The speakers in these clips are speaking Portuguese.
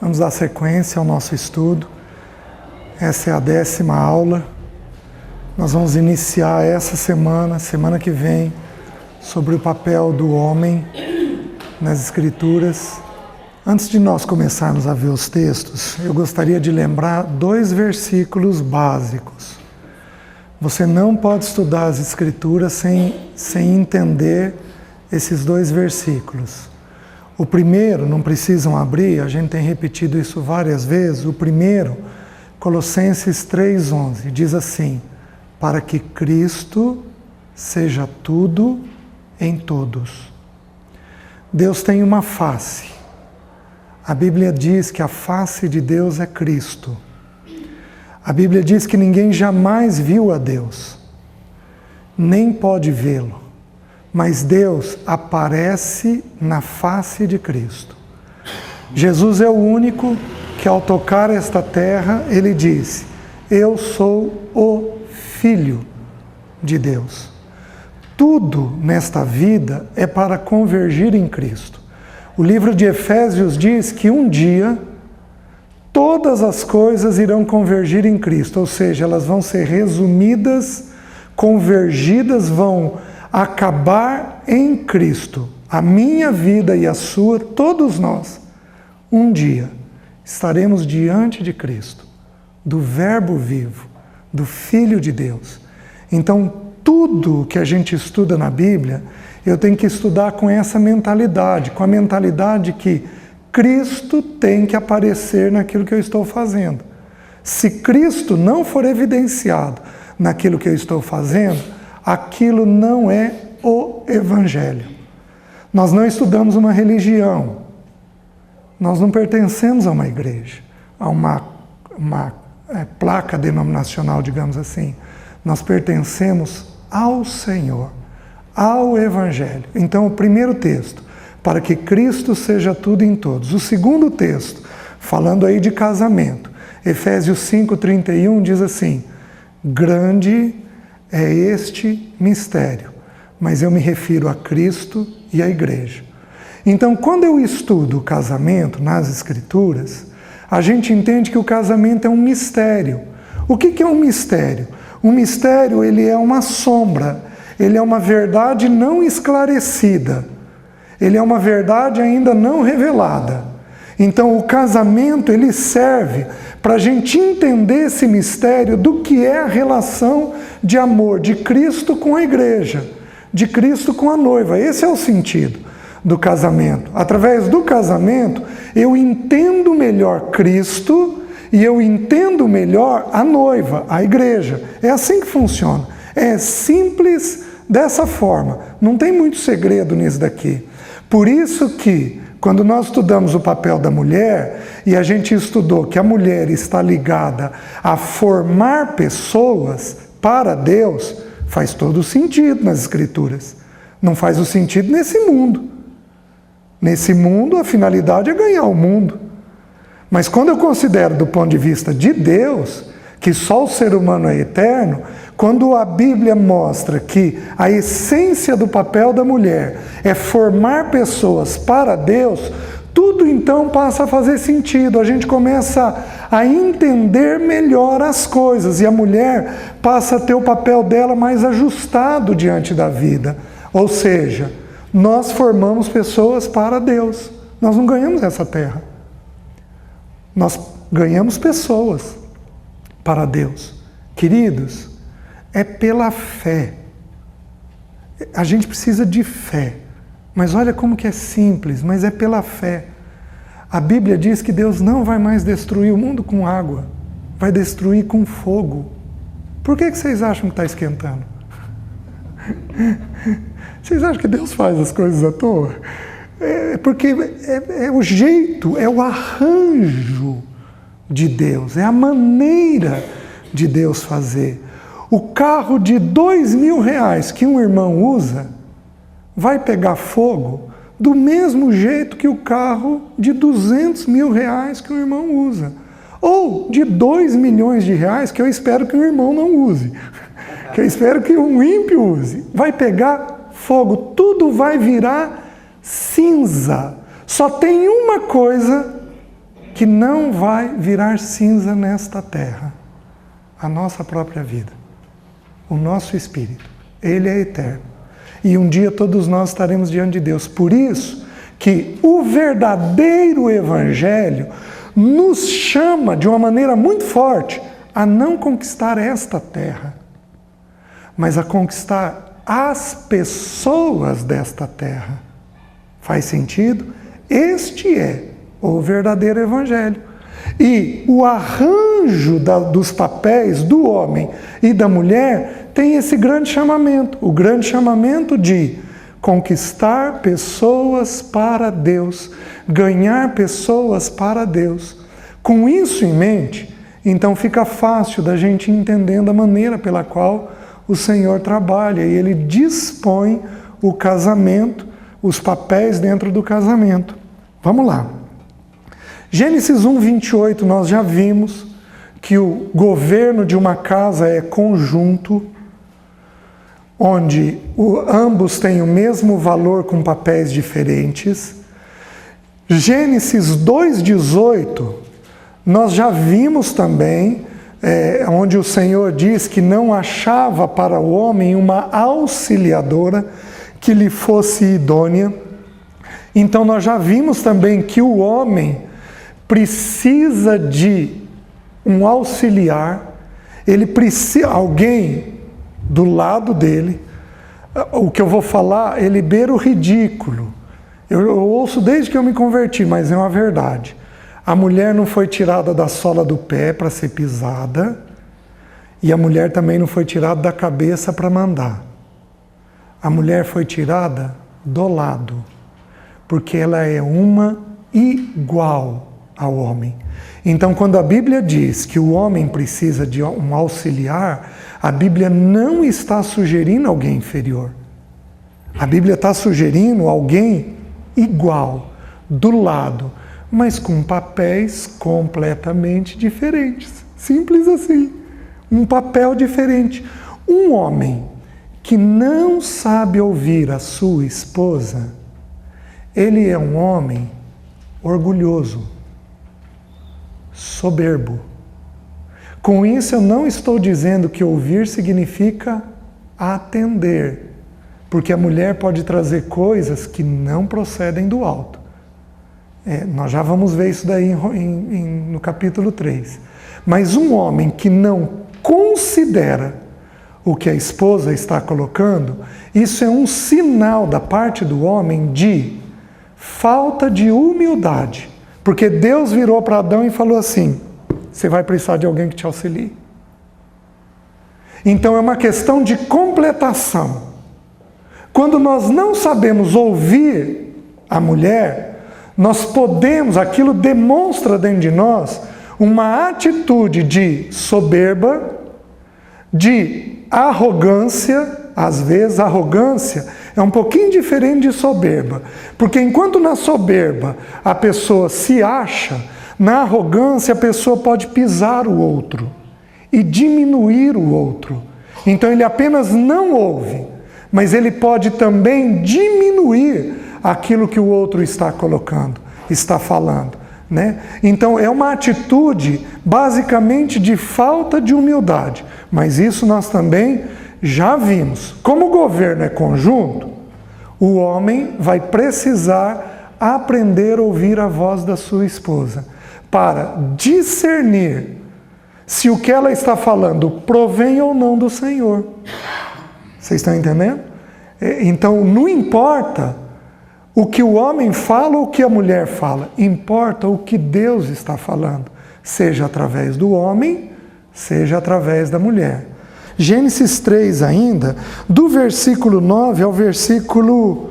Vamos dar sequência ao nosso estudo. Essa é a 10ª aula. Nós vamos iniciar essa semana que vem, sobre o papel do homem nas Escrituras. Antes de nós começarmos a ver os textos, eu gostaria de lembrar 2 versículos básicos. Você não pode estudar as Escrituras sem entender esses 2 versículos. O primeiro, não precisam abrir, a gente tem repetido isso várias vezes. O primeiro, Colossenses 3:11, diz assim: para que Cristo seja tudo em todos. Deus tem uma face. A Bíblia diz que a face de Deus é Cristo. A Bíblia diz que ninguém jamais viu a Deus, nem pode vê-lo. Mas Deus aparece na face de Cristo. Jesus é o único que, ao tocar esta terra, ele disse: eu sou o Filho de Deus. Tudo nesta vida é para convergir em Cristo. O livro de Efésios diz que um dia todas as coisas irão convergir em Cristo, ou seja, elas vão ser resumidas, convergidas, vão acabar em Cristo. A minha vida e a sua, todos nós, um dia estaremos diante de Cristo, do Verbo vivo, do Filho de Deus. Então, tudo que a gente estuda na Bíblia, eu tenho que estudar com essa mentalidade, com a mentalidade que Cristo tem que aparecer naquilo que eu estou fazendo. Se Cristo não for evidenciado naquilo que eu estou fazendo, aquilo não é o Evangelho. Nós não estudamos uma religião. Nós não pertencemos a uma igreja, a uma placa denominacional, digamos assim. Nós pertencemos ao Senhor, ao Evangelho. Então, o primeiro texto, para que Cristo seja tudo em todos. O segundo texto, falando aí de casamento, Efésios 5:31 diz assim: grande é este mistério, mas eu me refiro a Cristo e à igreja. Então, quando eu estudo o casamento nas Escrituras, a gente entende que o casamento é um mistério. O que é um mistério? Um mistério, ele é uma sombra, ele é uma verdade não esclarecida, ele é uma verdade ainda não revelada. Então, o casamento, ele serve para a gente entender esse mistério do que é a relação de amor de Cristo com a igreja, de Cristo com a noiva. Esse é o sentido do casamento. Através do casamento, eu entendo melhor Cristo e eu entendo melhor a noiva, a igreja. É assim que funciona. É simples dessa forma. Não tem muito segredo nisso daqui. Por isso que, quando nós estudamos o papel da mulher, e a gente estudou que a mulher está ligada a formar pessoas para Deus, faz todo o sentido nas Escrituras. Não faz o sentido nesse mundo. Nesse mundo, a finalidade é ganhar o mundo. Mas quando eu considero do ponto de vista de Deus, que só o ser humano é eterno, quando a Bíblia mostra que a essência do papel da mulher é formar pessoas para Deus, tudo então passa a fazer sentido. A gente começa a entender melhor as coisas e a mulher passa a ter o papel dela mais ajustado diante da vida. Ou seja, nós formamos pessoas para Deus. Nós não ganhamos essa terra. Nós ganhamos pessoas para Deus. Queridos, é pela fé. A gente precisa de fé. Mas olha como que é simples, mas é pela fé. A Bíblia diz que Deus não vai mais destruir o mundo com água, vai destruir com fogo. Por que vocês acham que está esquentando? Vocês acham que Deus faz as coisas à toa? Porque é o jeito, é o arranjo de Deus, é a maneira de Deus fazer. O carro de R$2.000 que um irmão usa vai pegar fogo do mesmo jeito que o carro de R$200.000 que um irmão usa. Ou de R$2.000.000 que eu espero que um irmão não use. Que eu espero que um ímpio use. Vai pegar fogo, tudo vai virar cinza. Só tem uma coisa que não vai virar cinza nesta terra. A nossa própria vida. O nosso espírito. Ele é eterno. E um dia todos nós estaremos diante de Deus. Por isso que o verdadeiro Evangelho nos chama de uma maneira muito forte a não conquistar esta terra, mas a conquistar as pessoas desta terra. Faz sentido? Este é o verdadeiro Evangelho. E o arranjo dos papéis do homem e da mulher tem esse grande chamamento, o grande chamamento de conquistar pessoas para Deus, ganhar pessoas para Deus. Com isso em mente, então fica fácil da gente entender a maneira pela qual o Senhor trabalha e Ele dispõe o casamento, os papéis dentro do casamento. Vamos lá. Gênesis 1, 28, nós já vimos que o governo de uma casa é conjunto, onde ambos têm o mesmo valor com papéis diferentes. Gênesis 2,18, nós já vimos também, onde o Senhor diz que não achava para o homem uma auxiliadora que lhe fosse idônea. Então nós já vimos também que o homem precisa de um auxiliar, ele precisa, alguém do lado dele. O que eu vou falar, ele beira o ridículo. Eu ouço desde que eu me converti, mas é uma verdade. A mulher não foi tirada da sola do pé para ser pisada, e a mulher também não foi tirada da cabeça para mandar. A mulher foi tirada do lado, porque ela é uma igual ao homem. Então, quando a Bíblia diz que o homem precisa de um auxiliar, a Bíblia não está sugerindo alguém inferior. A Bíblia está sugerindo alguém igual, do lado, mas com papéis completamente diferentes. Simples assim. Um papel diferente. Um homem que não sabe ouvir a sua esposa, ele é um homem orgulhoso, soberbo. Com isso eu não estou dizendo que ouvir significa atender, porque a mulher pode trazer coisas que não procedem do alto. Nós já vamos ver isso daí no capítulo 3. Mas um homem que não considera o que a esposa está colocando, isso é um sinal da parte do homem de falta de humildade. Porque Deus virou para Adão e falou assim: você vai precisar de alguém que te auxilie. Então é uma questão de completação. Quando nós não sabemos ouvir a mulher, nós podemos, aquilo demonstra dentro de nós uma atitude de soberba, de arrogância. Às vezes a arrogância é um pouquinho diferente de soberba, porque enquanto na soberba a pessoa se acha, na arrogância a pessoa pode pisar o outro e diminuir o outro. Então ele apenas não ouve, mas ele pode também diminuir aquilo que o outro está colocando, está falando, né? Então é uma atitude basicamente de falta de humildade, mas isso nós também já vimos. Como o governo é conjunto, o homem vai precisar aprender a ouvir a voz da sua esposa para discernir se o que ela está falando provém ou não do Senhor. Vocês estão entendendo? Então não importa o que o homem fala ou o que a mulher fala, importa o que Deus está falando, seja através do homem, seja através da mulher. Gênesis 3 ainda, do versículo 9 ao versículo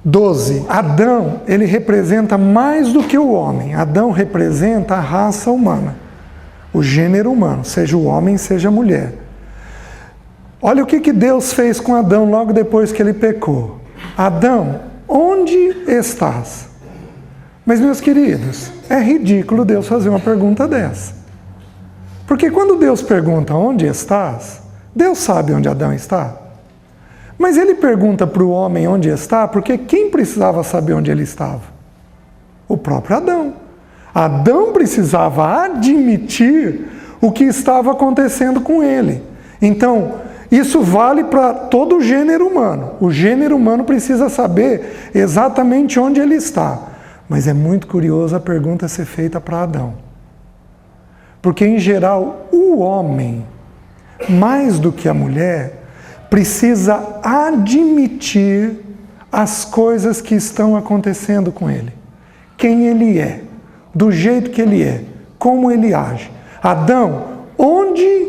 12. Adão, ele representa mais do que o homem. Adão representa a raça humana, o gênero humano, seja o homem, seja a mulher. Olha o que Deus fez com Adão logo depois que ele pecou. Adão, onde estás? Mas, meus queridos, é ridículo Deus fazer uma pergunta dessa. Porque quando Deus pergunta onde estás, Deus sabe onde Adão está. Mas ele pergunta para o homem onde está, porque quem precisava saber onde ele estava? O próprio Adão. Adão precisava admitir o que estava acontecendo com ele. Então, isso vale para todo o gênero humano. O gênero humano precisa saber exatamente onde ele está. Mas é muito curioso a pergunta ser feita para Adão. Porque, em geral, o homem, mais do que a mulher, precisa admitir as coisas que estão acontecendo com ele. Quem ele é, do jeito que ele é, como ele age. Adão, onde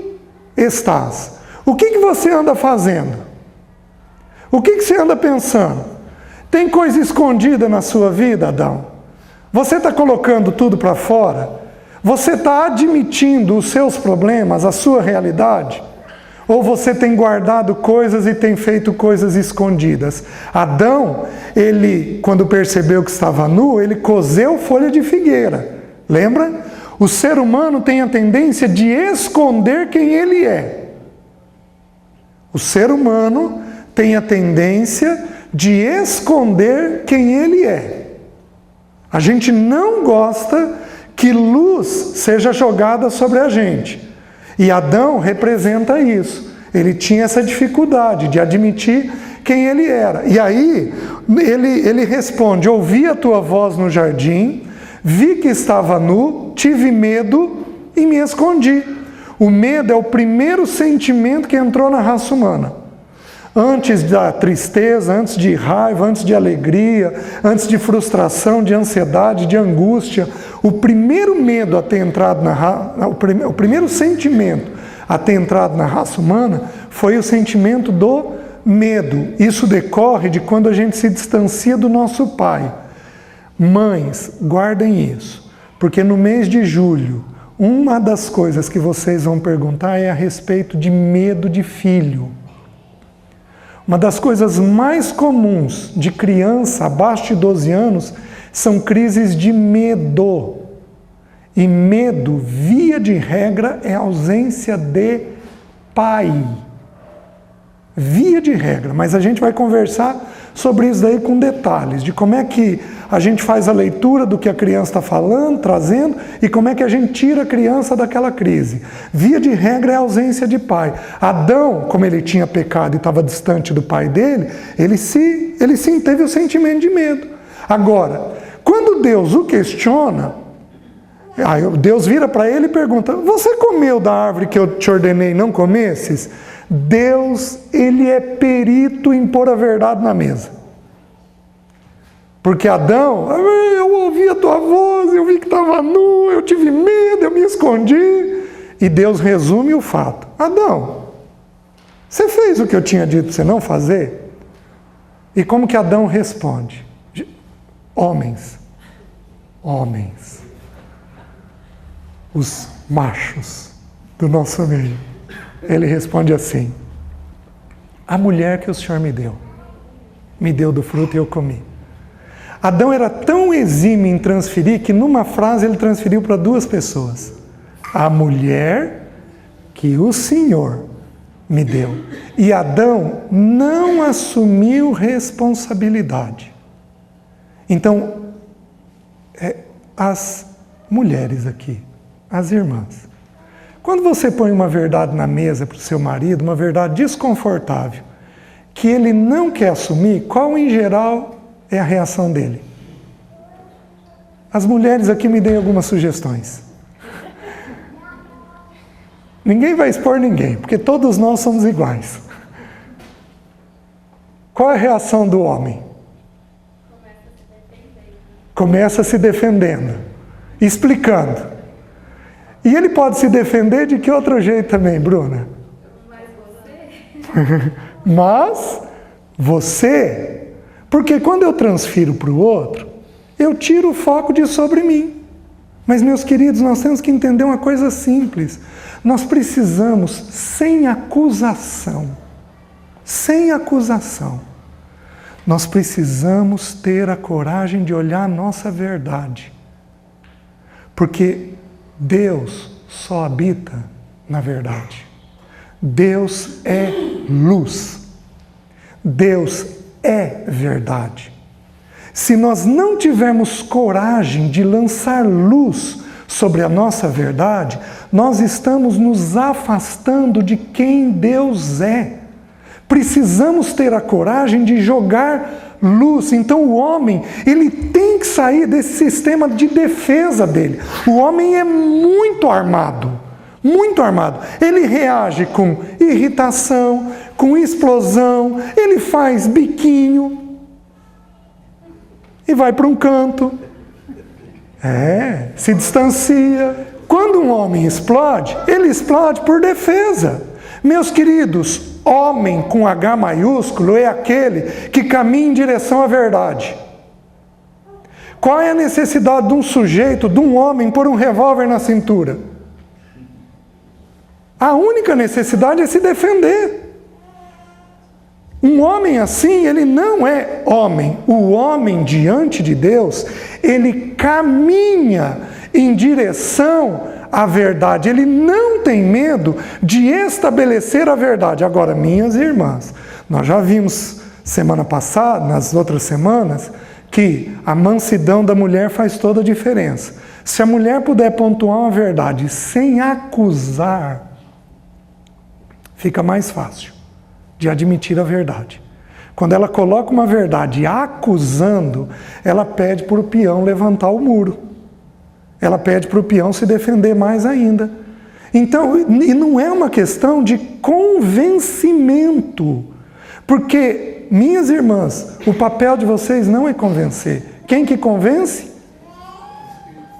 estás? O que você anda fazendo? O que você anda pensando? Tem coisa escondida na sua vida, Adão? Você está colocando tudo para fora? Você está admitindo os seus problemas, a sua realidade? Ou você tem guardado coisas e tem feito coisas escondidas? Adão, ele, quando percebeu que estava nu, ele cozeu folha de figueira. Lembra? O ser humano tem a tendência de esconder quem ele é. O ser humano tem a tendência de esconder quem ele é. A gente não gosta que luz seja jogada sobre a gente. E Adão representa isso. Ele tinha essa dificuldade de admitir quem ele era. E aí, ele responde: ouvi a tua voz no jardim, vi que estava nu, tive medo e me escondi. O medo é o primeiro sentimento que entrou na raça humana. Antes da tristeza, antes de raiva, antes de alegria, antes de frustração, de ansiedade, de angústia, o primeiro medo a ter entrado o primeiro sentimento a ter entrado na raça humana foi o sentimento do medo. Isso decorre de quando a gente se distancia do nosso pai. Mães, guardem isso, porque no mês de julho, uma das coisas que vocês vão perguntar é a respeito de medo de filho. Uma das coisas mais comuns de criança abaixo de 12 anos são crises de medo. E medo, via de regra, é ausência de pai. Via de regra, mas a gente vai conversar sobre isso daí com detalhes, de como é que a gente faz a leitura do que a criança está falando, trazendo, e como é que a gente tira a criança daquela crise. Via de regra é a ausência de pai. Adão, como ele tinha pecado e estava distante do pai dele, ele sim teve o sentimento de medo. Agora, quando Deus o questiona, Deus vira para ele e pergunta: você comeu da árvore que eu te ordenei não comesses? Deus, ele é perito em pôr a verdade na mesa. Porque Adão, eu ouvi a tua voz, eu vi que estava nu, eu tive medo, eu me escondi. E Deus resume o fato: Adão, você fez o que eu tinha dito para você não fazer? E como que Adão responde? Homens, os machos do nosso meio. Ele responde assim: a mulher que o Senhor me deu do fruto e eu comi. Adão era tão exímio em transferir que numa frase ele transferiu para duas pessoas: a mulher que o Senhor me deu. E Adão não assumiu responsabilidade. Então, as mulheres aqui, as irmãs, quando você põe uma verdade na mesa para o seu marido, uma verdade desconfortável, que ele não quer assumir, qual em geral é a reação dele? As mulheres aqui me deem algumas sugestões. Ninguém vai expor ninguém, porque todos nós somos iguais. Qual é a reação do homem? Começa se defendendo, explicando. E ele pode se defender de que outro jeito também, Bruna? Mas você, porque quando eu transfiro para o outro, eu tiro o foco de sobre mim. Mas, meus queridos, nós temos que entender uma coisa simples. Nós precisamos, sem acusação, nós precisamos ter a coragem de olhar a nossa verdade. Porque Deus só habita na verdade. Deus é luz. Deus é verdade. Se nós não tivermos coragem de lançar luz sobre a nossa verdade, nós estamos nos afastando de quem Deus é. Precisamos ter a coragem de jogar luz. Então o homem, ele tem que sair desse sistema de defesa dele. O homem é muito armado, muito armado. Ele reage com irritação, com explosão, ele faz biquinho e vai para um canto. Se distancia. Quando um homem explode, ele explode por defesa. Meus queridos, homem com H maiúsculo é aquele que caminha em direção à verdade. Qual é a necessidade de um sujeito, de um homem, pôr um revólver na cintura? A única necessidade é se defender. Um homem assim, ele não é homem. O homem diante de Deus, ele caminha em direção à verdade. Ele não tem medo de estabelecer a verdade. Agora, minhas irmãs, nós já vimos semana passada, nas outras semanas, que a mansidão da mulher faz toda a diferença. Se a mulher puder pontuar uma verdade sem acusar, fica mais fácil de admitir a verdade. Quando ela coloca uma verdade acusando, ela pede para o peão levantar o muro. Ela pede para o peão se defender mais ainda. Então, e não é uma questão de convencimento. Porque, minhas irmãs, o papel de vocês não é convencer. Quem que convence?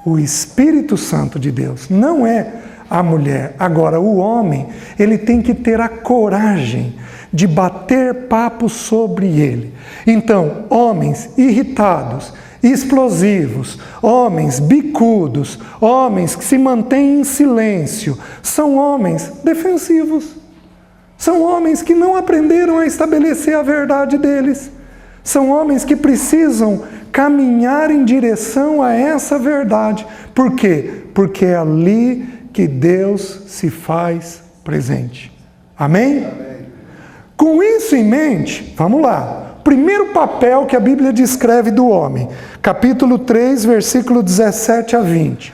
O Espírito Santo de Deus. Não é a mulher. Agora, o homem, ele tem que ter a coragem de bater papo sobre ele. Então, homens irritados, explosivos, homens bicudos, homens que se mantêm em silêncio, são homens defensivos. São homens que não aprenderam a estabelecer a verdade deles. São homens que precisam caminhar em direção a essa verdade. Por quê? Porque é ali que Deus se faz presente. Amém? Amém. Com isso em mente, vamos lá. Primeiro papel que a Bíblia descreve do homem. Capítulo 3, versículo 17 a 20.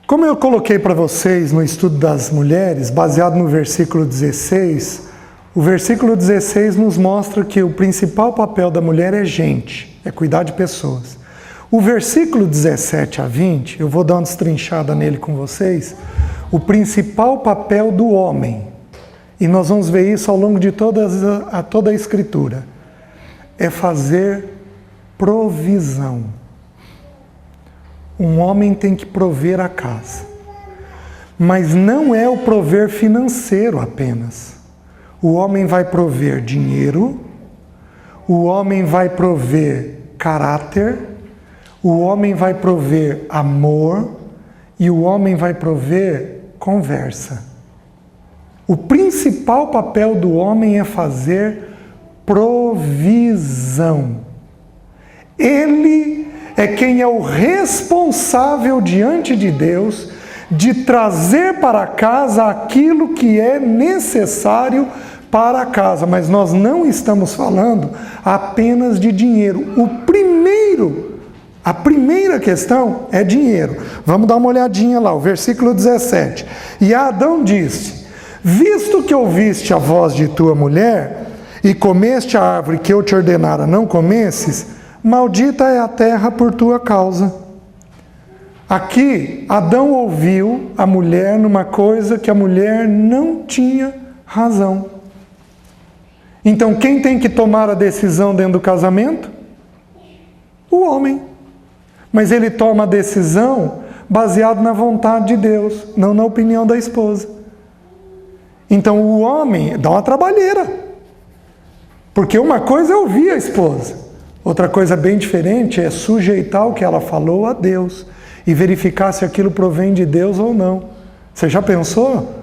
Como eu coloquei para vocês no estudo das mulheres, baseado no versículo 16, o versículo 16 nos mostra que o principal papel da mulher é gente, é cuidar de pessoas. O versículo 17 a 20, eu vou dar uma destrinchada nele com vocês, o principal papel do homem, e nós vamos ver isso ao longo de toda a Escritura, é fazer provisão. Um homem tem que prover a casa, mas não é o prover financeiro apenas. O homem vai prover dinheiro, o homem vai prover caráter, o homem vai prover amor e o homem vai prover conversa. O principal papel do homem é fazer provisão. Ele é quem é o responsável diante de Deus de trazer para casa aquilo que é necessário para a casa. Mas nós não estamos falando apenas de dinheiro. A primeira questão é dinheiro. Vamos dar uma olhadinha lá, o versículo 17. E Adão disse: visto que ouviste a voz de tua mulher e comeste a árvore que eu te ordenara não comesses, maldita é a terra por tua causa. Aqui, Adão ouviu a mulher numa coisa que a mulher não tinha razão. Então, quem tem que tomar a decisão dentro do casamento? O homem. Mas ele toma a decisão baseado na vontade de Deus, não na opinião da esposa. Então, o homem dá uma trabalheira. Porque uma coisa é ouvir a esposa. Outra coisa bem diferente é sujeitar o que ela falou a Deus e verificar se aquilo provém de Deus ou não. Você já pensou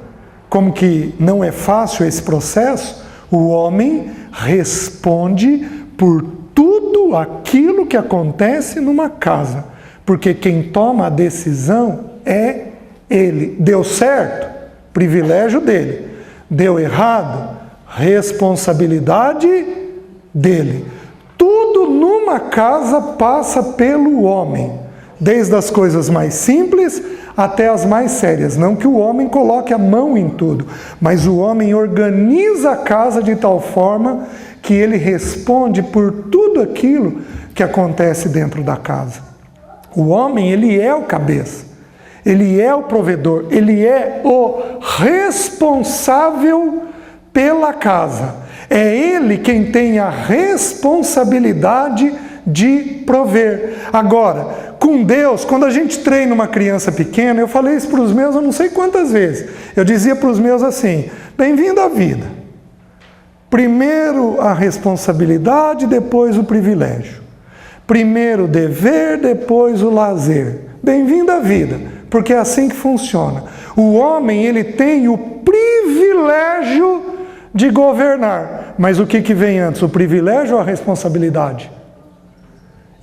como que não é fácil esse processo? O homem responde por tudo aquilo que acontece numa casa, porque quem toma a decisão é ele. Deu certo? Privilégio dele. Deu errado? Responsabilidade dele. Tudo numa uma casa passa pelo homem, desde as coisas mais simples até as mais sérias. Não que o homem coloque a mão em tudo, mas o homem organiza a casa de tal forma que ele responde por tudo aquilo que acontece dentro da casa. O homem, ele é o cabeça, ele é o provedor, ele é o responsável pela casa. É ele quem tem a responsabilidade de prover. Agora, com Deus, quando a gente treina uma criança pequena, eu falei isso para os meus, eu não sei quantas vezes, eu dizia para os meus assim: bem-vindo à vida. Primeiro a responsabilidade, depois o privilégio. Primeiro o dever, depois o lazer. Bem-vindo à vida, porque é assim que funciona. O homem, ele tem o privilégio de governar. Mas o que vem antes, o privilégio ou a responsabilidade?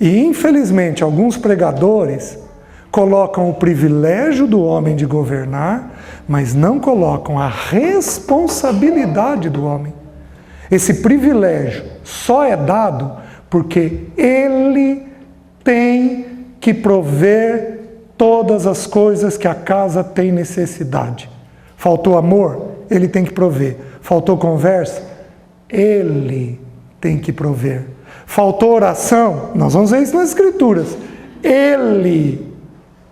E infelizmente alguns pregadores colocam o privilégio do homem de governar, mas não colocam a responsabilidade do homem. Esse privilégio só é dado porque ele tem que prover todas as coisas que a casa tem necessidade. Faltou amor? Ele tem que prover. Faltou conversa? Ele tem que prover. Faltou oração? Nós vamos ver isso nas Escrituras. Ele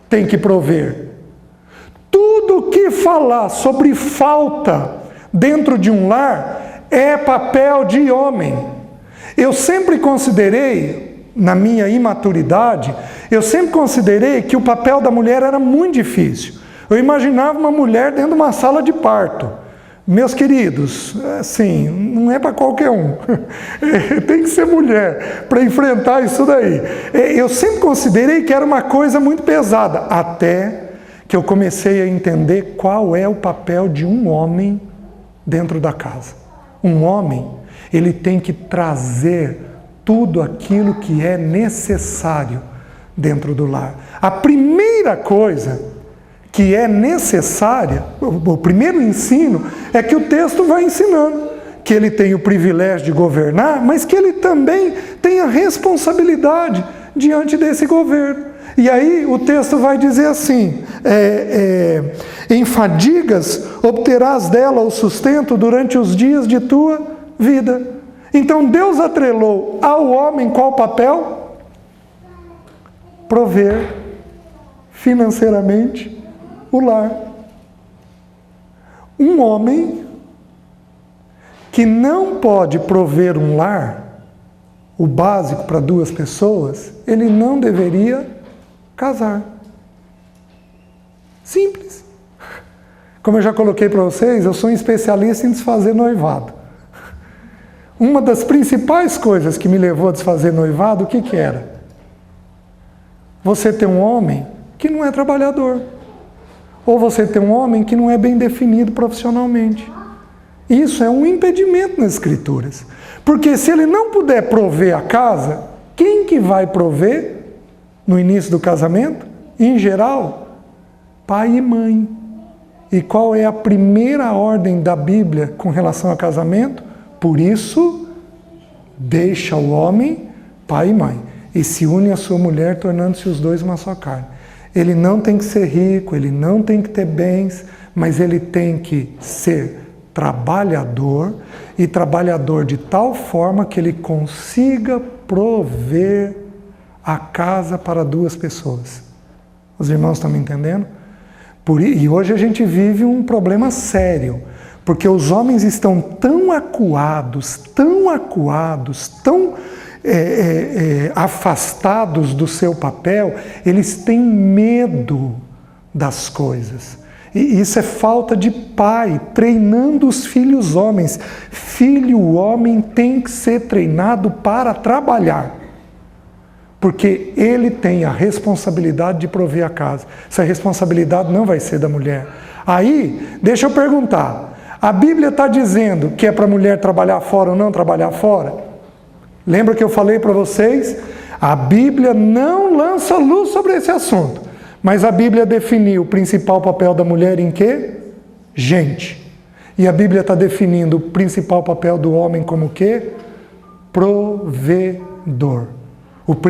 tem que prover. Tudo que falar sobre falta dentro de um lar é papel de homem. Eu sempre considerei, na minha imaturidade, eu sempre considerei que o papel da mulher era muito difícil. Eu imaginava uma mulher dentro de uma sala de parto. Meus queridos, assim, não é para qualquer um. Tem que ser mulher para enfrentar isso daí. Eu sempre considerei que era uma coisa muito pesada, até que eu comecei a entender qual é o papel de um homem dentro da casa. Um homem, ele tem que trazer tudo aquilo que é necessário dentro do lar. A primeira coisa que é necessária, o primeiro ensino, é que o texto vai ensinando que ele tem o privilégio de governar, mas que ele também tem a responsabilidade diante desse governo. E aí o texto vai dizer assim: em fadigas obterás dela o sustento durante os dias de tua vida. Então Deus atrelou ao homem qual papel? Prover financeiramente o lar. Um homem que não pode prover um lar, o básico para duas pessoas, ele não deveria casar. Simples. Como eu já coloquei para vocês, eu sou um especialista em desfazer noivado. Uma das principais coisas que me levou a desfazer noivado, o que era? Você ter um homem que não é trabalhador. Ou você ter um homem que não é bem definido profissionalmente. Isso é um impedimento nas Escrituras. Porque se ele não puder prover a casa, quem que vai prover no início do casamento? Em geral, pai e mãe. E qual é a primeira ordem da Bíblia com relação ao casamento? Por isso, deixa o homem, pai e mãe, e se une à sua mulher, tornando-se os dois uma só carne. Ele não tem que ser rico, ele não tem que ter bens, mas ele tem que ser trabalhador, e trabalhador de tal forma que ele consiga prover a casa para duas pessoas. Os irmãos estão me entendendo? E hoje a gente vive um problema sério, porque os homens estão tão acuados, tão afastados do seu papel, eles têm medo das coisas. E isso é falta de pai, treinando os filhos homens. Filho homem tem que ser treinado para trabalhar, porque ele tem a responsabilidade de prover a casa. Essa responsabilidade não vai ser da mulher. Aí, deixa eu perguntar, a Bíblia está dizendo que é para a mulher trabalhar fora ou não trabalhar fora? Lembra que eu falei para vocês? A Bíblia não lança luz sobre esse assunto, mas a Bíblia definiu o principal papel da mulher em quê? Gente. E a Bíblia está definindo o principal papel do homem como quê? Provedor.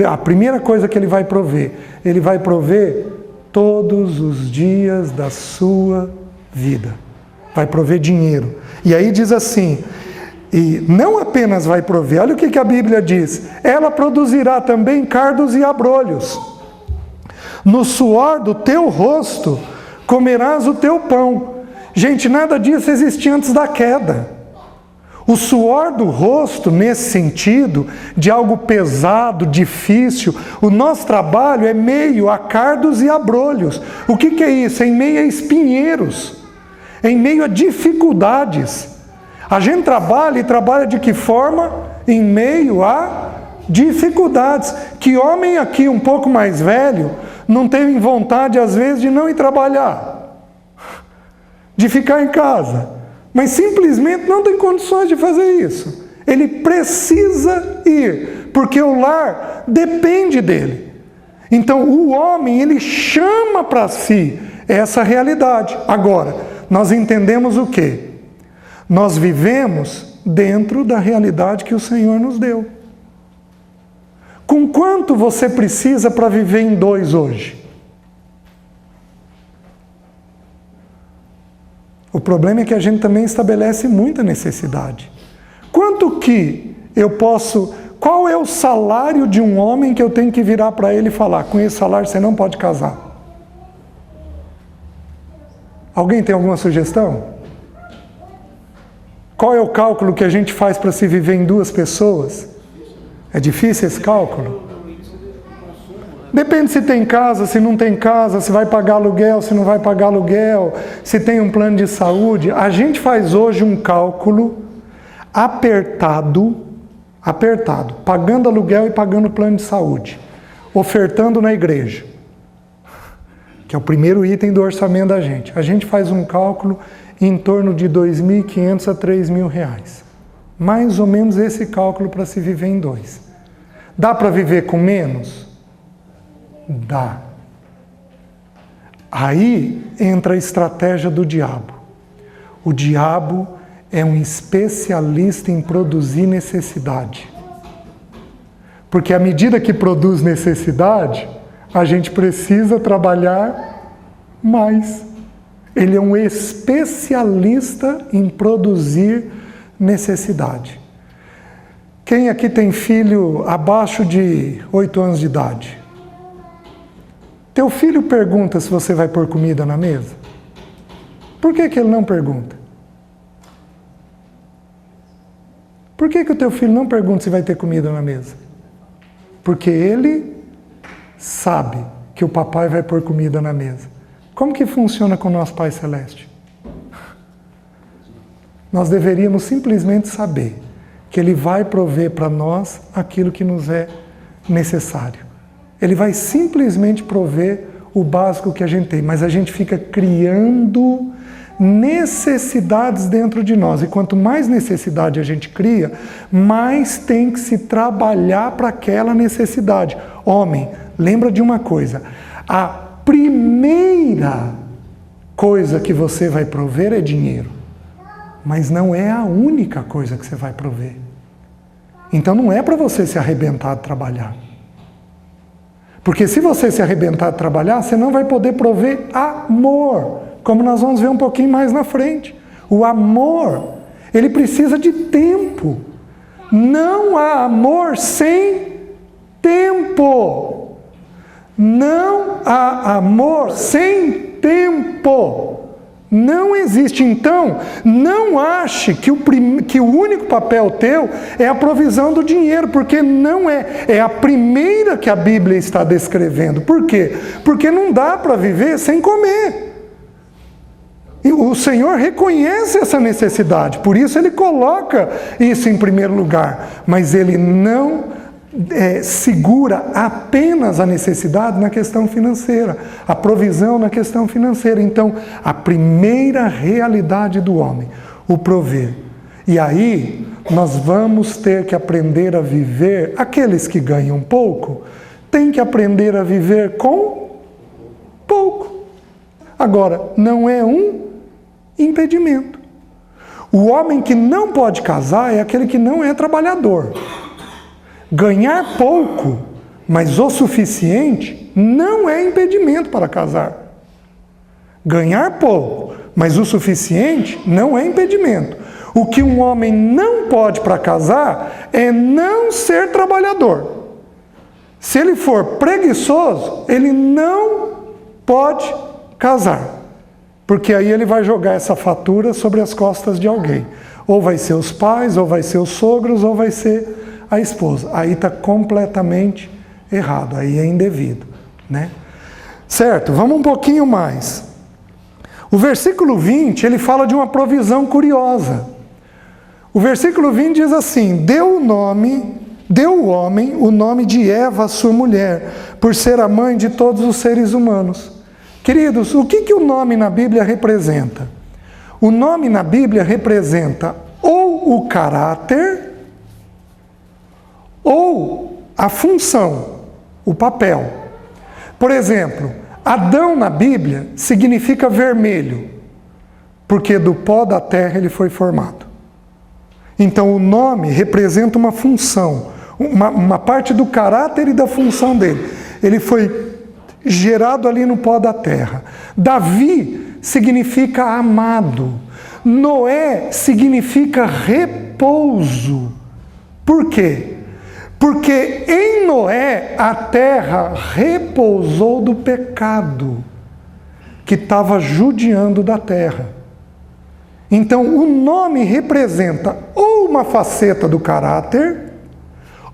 A primeira coisa que ele vai prover todos os dias da sua vida. Vai prover dinheiro. E aí diz assim, e não apenas vai prover, olha o que a Bíblia diz, ela produzirá também cardos e abrolhos. No suor do teu rosto comerás o teu pão. Gente, nada disso existia antes da queda. O suor do rosto, nesse sentido, de algo pesado, difícil, o nosso trabalho é meio a cardos e abrolhos. O que é isso? É em meio a espinheiros, em meio a dificuldades. A gente trabalha e trabalha de que forma? Em meio a dificuldades. Que homem aqui um pouco mais velho não tem vontade, às vezes, de não ir trabalhar, de ficar em casa, mas simplesmente não tem condições de fazer isso. Ele precisa ir, porque o lar depende dele. Então o homem, ele chama para si essa realidade. Agora, nós entendemos o quê? Nós vivemos dentro da realidade que o Senhor nos deu. Com quanto você precisa para viver em 2 hoje? O problema é que a gente também estabelece muita necessidade. Quanto que eu posso... Qual é o salário de um homem que eu tenho que virar para ele e falar, com esse salário você não pode casar? Alguém tem alguma sugestão? Qual é o cálculo que a gente faz para se viver em 2 pessoas? É difícil esse cálculo? Depende se tem casa, se não tem casa, se vai pagar aluguel, se não vai pagar aluguel, se tem um plano de saúde. A gente faz hoje um cálculo apertado, pagando aluguel e pagando plano de saúde, ofertando na igreja, que é o primeiro item do orçamento da gente. A gente faz um cálculo em torno de R$ 2.500 a R$ 3.000. Mais ou menos esse cálculo para se viver em 2. Dá para viver com menos? Dá. Aí entra a estratégia do diabo. O diabo é um especialista em produzir necessidade. Porque à medida que produz necessidade, a gente precisa trabalhar mais. Ele é um especialista em produzir necessidade. Quem aqui tem filho abaixo de 8 anos de idade? Teu filho pergunta se você vai pôr comida na mesa? Por que ele não pergunta? Por que o teu filho não pergunta se vai ter comida na mesa? Porque ele sabe que o papai vai pôr comida na mesa. Como que funciona com o nosso Pai Celeste? Nós deveríamos simplesmente saber que Ele vai prover para nós aquilo que nos é necessário. Ele vai simplesmente prover o básico que a gente tem, mas a gente fica criando necessidades dentro de nós. E quanto mais necessidade a gente cria, mais tem que se trabalhar para aquela necessidade. Homem, lembra de uma coisa, a primeira coisa que você vai prover é dinheiro, mas não é a única coisa que você vai prover. Então não é para você se arrebentar de trabalhar. Porque se você se arrebentar de trabalhar, você não vai poder prover amor, como nós vamos ver um pouquinho mais na frente. O amor, ele precisa de tempo. Não há amor sem tempo. Não há amor sem tempo. Não existe. Então, não ache que o único papel teu é a provisão do dinheiro, porque não é. É a primeira que a Bíblia está descrevendo. Por quê? Porque não dá para viver sem comer. E o Senhor reconhece essa necessidade, por isso Ele coloca isso em primeiro lugar. Mas Ele não segura apenas a necessidade na questão financeira, a provisão na questão financeira. Então, a primeira realidade do homem, o prover. E aí, nós vamos ter que aprender a viver, aqueles que ganham pouco, têm que aprender a viver com pouco. Agora, não é um impedimento. O homem que não pode casar é aquele que não é trabalhador. Ganhar pouco Mas o suficiente não é impedimento para casar. Ganhar pouco, mas o suficiente não é impedimento. O que um homem não pode para casar é não ser trabalhador. Se ele for preguiçoso, ele não pode casar. Porque aí ele vai jogar essa fatura sobre as costas de alguém. Ou vai ser os pais, ou vai ser os sogros, ou vai ser a esposa. Aí está completamente errado, aí é indevido, né? Certo, vamos um pouquinho mais. O versículo 20, ele fala de uma provisão curiosa. O versículo 20 diz assim: deu o homem o nome de Eva, sua mulher, por ser a mãe de todos os seres humanos. Queridos, o que o nome na Bíblia representa? O nome na Bíblia representa ou o caráter, ou a função, o papel. Por exemplo, Adão na Bíblia significa vermelho, porque do pó da terra ele foi formado. Então o nome representa uma função, uma parte do caráter e da função dele. Ele foi gerado ali no pó da terra. Davi significa amado. Noé significa repouso. Por quê? Porque em Noé a terra repousou do pecado que estava judiando da terra. Então o nome representa ou uma faceta do caráter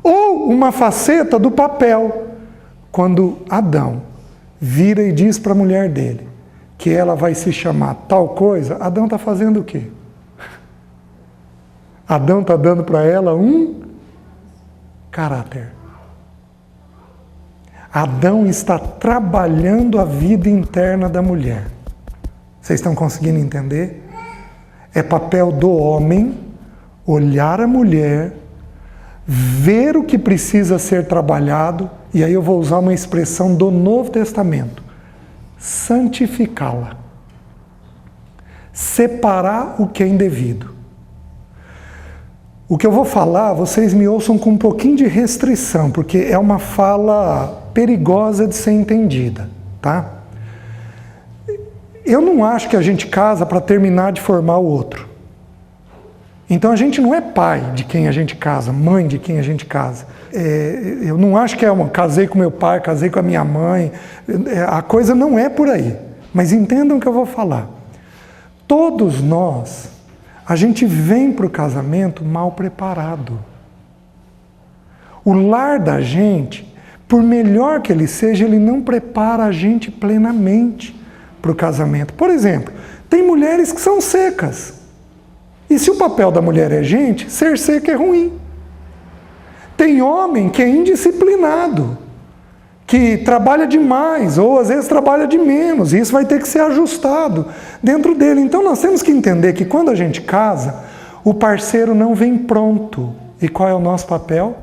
ou uma faceta do papel. Quando Adão vira e diz para a mulher dele que ela vai se chamar tal coisa, Adão está fazendo o quê? Adão está dando para ela um caráter. Adão está trabalhando a vida interna da mulher. Vocês estão conseguindo entender? É papel do homem olhar a mulher, ver o que precisa ser trabalhado, e aí eu vou usar uma expressão do Novo Testamento: santificá-la. Separar o que é indevido. O que eu vou falar, vocês me ouçam com um pouquinho de restrição, porque é uma fala perigosa de ser entendida, tá? Eu não acho que a gente casa para terminar de formar o outro. Então a gente não é pai de quem a gente casa, mãe de quem a gente casa. Eu não acho que casei com meu pai, casei com a minha mãe. A coisa não é por aí. Mas entendam o que eu vou falar. Todos nós, a gente vem para o casamento mal preparado. O lar da gente, por melhor que ele seja, ele não prepara a gente plenamente para o casamento. Por exemplo, tem mulheres que são secas. E se o papel da mulher é gente, ser seca é ruim. Tem homem que é indisciplinado, que trabalha demais, ou às vezes trabalha de menos, e isso vai ter que ser ajustado dentro dele. Então nós temos que entender que quando a gente casa, o parceiro não vem pronto. E qual é o nosso papel?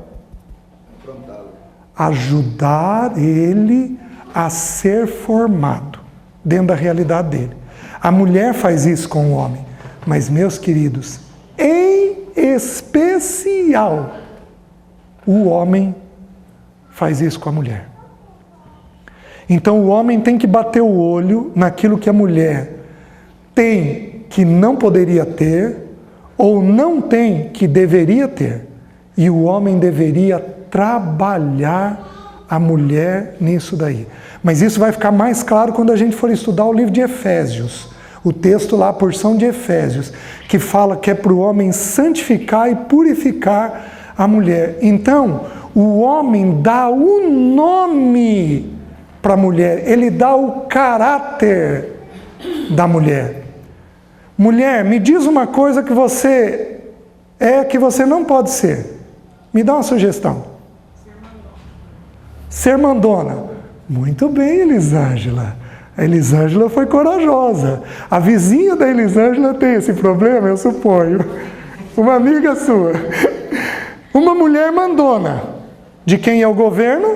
Ajudar ele a ser formado dentro da realidade dele. A mulher faz isso com o homem. Mas, meus queridos, em especial, o homem faz isso com a mulher. Então, o homem tem que bater o olho naquilo que a mulher tem que não poderia ter, ou não tem que deveria ter. E o homem deveria trabalhar a mulher nisso daí. Mas isso vai ficar mais claro quando a gente for estudar o livro de Efésios. O texto lá, a porção de Efésios, que fala que é para o homem santificar e purificar a mulher. Então, o homem dá o nome para a mulher, ele dá o caráter da mulher. Mulher, me diz uma coisa que você que você não pode ser. Me dá uma sugestão. Ser mandona. Muito bem, Elisângela. A Elisângela foi corajosa. A vizinha da Elisângela tem esse problema, eu suponho. Uma amiga sua. Uma mulher mandona. De quem é o governo?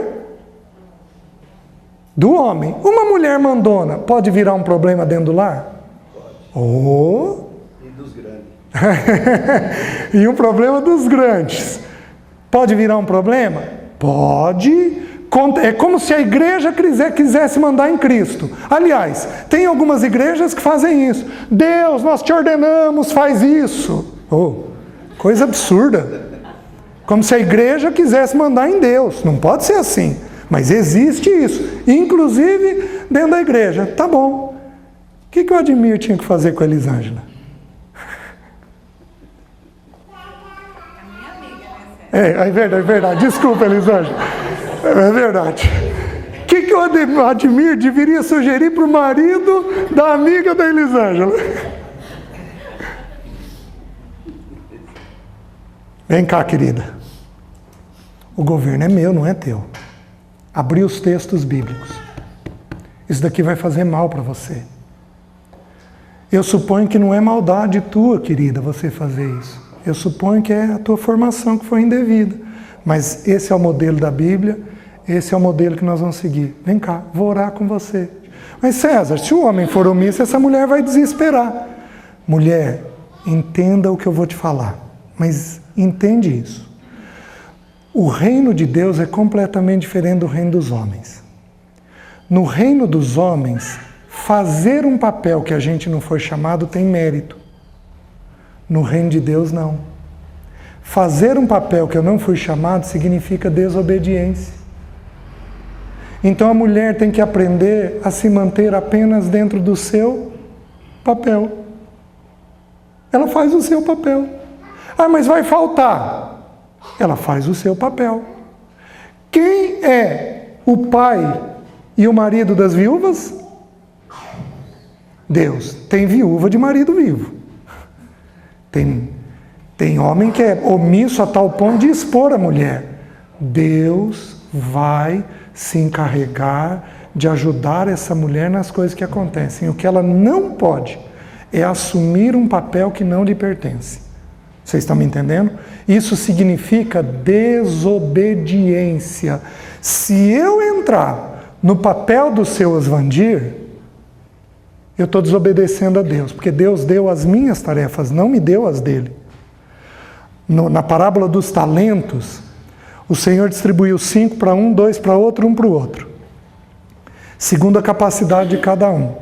Do homem. Uma mulher mandona pode virar um problema dentro do lar? Pode. Oh. E dos grandes. E um problema dos grandes. Pode virar um problema? Pode, É como se a igreja quisesse mandar em Cristo. Aliás, tem algumas igrejas que fazem isso. Deus, nós te ordenamos, faz isso. Oh, coisa absurda. Como se a igreja quisesse mandar em Deus. Não pode ser assim. Mas existe isso. Inclusive dentro da igreja. Tá bom. O que o Admir tinha que fazer com a Elisângela? É verdade. Desculpa, Elisângela. É verdade. O que o Admir deveria sugerir para o marido da amiga da Elisângela? Vem cá, querida. O governo é meu, não é teu. Abri os textos bíblicos. Isso daqui vai fazer mal para você. Eu suponho que não é maldade tua, querida, você fazer isso. Eu suponho que é a tua formação que foi indevida. Mas esse é o modelo da Bíblia, esse é o modelo que nós vamos seguir. Vem cá, vou orar com você. Mas César, se o homem for omisso, essa mulher vai desesperar. Mulher, entenda o que eu vou te falar. Mas entende isso. O reino de Deus é completamente diferente do reino dos homens. No reino dos homens, fazer um papel que a gente não foi chamado tem mérito. No reino de Deus, não. Fazer um papel que eu não fui chamado significa desobediência. Então a mulher tem que aprender a se manter apenas dentro do seu papel. Ela faz o seu papel. Ah, mas vai faltar. Ela faz o seu papel. Quem é o pai e o marido das viúvas? Deus. Tem viúva de marido vivo. Tem homem que é omisso a tal ponto de expor a mulher. Deus vai se encarregar de ajudar essa mulher nas coisas que acontecem. O que ela não pode é assumir um papel que não lhe pertence. Vocês estão me entendendo? Isso significa desobediência. Se eu entrar no papel do seu Osvandir, eu estou desobedecendo a Deus, porque Deus deu as minhas tarefas, não me deu as dele. Na parábola dos talentos, o Senhor distribuiu 5 para um, 2 para outro, 1 para o outro, segundo a capacidade de cada um.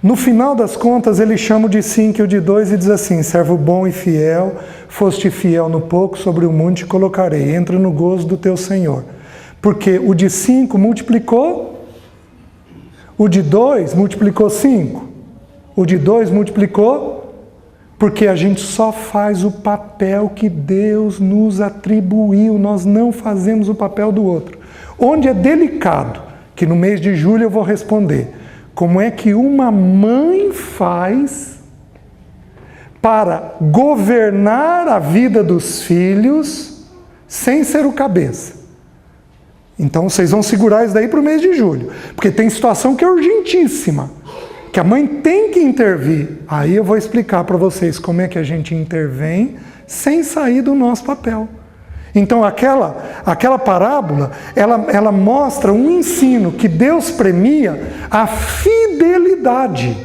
No final das contas, ele chama o de 5 e o de 2 e diz assim: servo bom e fiel, foste fiel no pouco, sobre o monte te colocarei, entra no gozo do teu Senhor. Porque o de 5 multiplicou, o de 2 multiplicou 5, o de 2 multiplicou, porque a gente só faz o papel que Deus nos atribuiu, nós não fazemos o papel do outro. Onde é delicado, que no mês de julho eu vou responder, como é que uma mãe faz para governar a vida dos filhos sem ser o cabeça? Então vocês vão segurar isso daí para o mês de julho, porque tem situação que é urgentíssima, que a mãe tem que intervir. Aí eu vou explicar para vocês como é que a gente intervém sem sair do nosso papel. Então aquela parábola, ela mostra um ensino que Deus premia a fidelidade.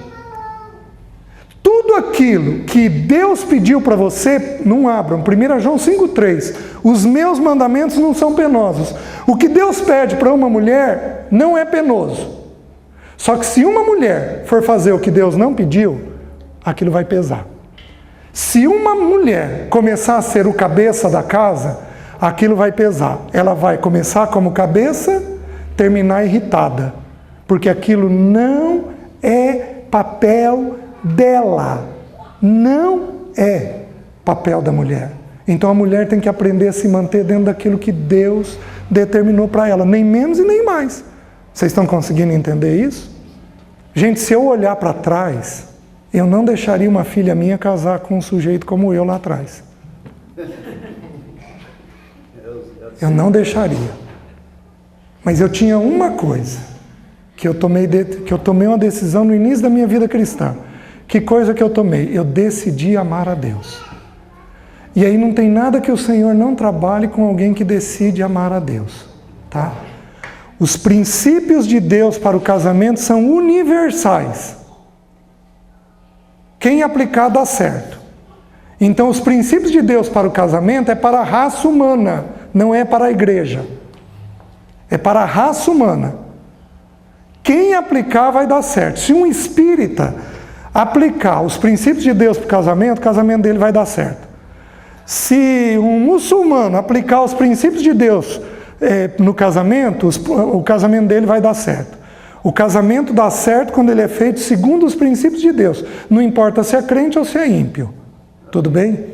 Tudo aquilo que Deus pediu para você, não abram. 1 João 5,3. Os meus mandamentos não são penosos. O que Deus pede para uma mulher não é penoso. Só que se uma mulher for fazer o que Deus não pediu, aquilo vai pesar. Se uma mulher começar a ser o cabeça da casa, aquilo vai pesar. Ela vai começar como cabeça, terminar irritada. Porque aquilo não é papel dela. Não é papel da mulher. Então a mulher tem que aprender a se manter dentro daquilo que Deus determinou para ela. Nem menos e nem mais. Vocês estão conseguindo entender isso? Gente, se eu olhar para trás, eu não deixaria uma filha minha casar com um sujeito como eu lá atrás. Eu não deixaria. Mas eu tinha uma coisa, que eu tomei uma decisão no início da minha vida cristã. Que coisa que eu tomei? Eu decidi amar a Deus. E aí não tem nada que o Senhor não trabalhe com alguém que decide amar a Deus. Tá? Os princípios de Deus para o casamento são universais. Quem aplicar dá certo. Então os princípios de Deus para o casamento é para a raça humana, não é para a igreja. É para a raça humana. Quem aplicar vai dar certo. Se um espírita aplicar os princípios de Deus para o casamento dele vai dar certo. Se um muçulmano aplicar os princípios de Deus no casamento, o casamento dele vai dar certo. O casamento dá certo quando ele é feito segundo os princípios de Deus. Não importa se é crente ou se é ímpio. Tudo bem?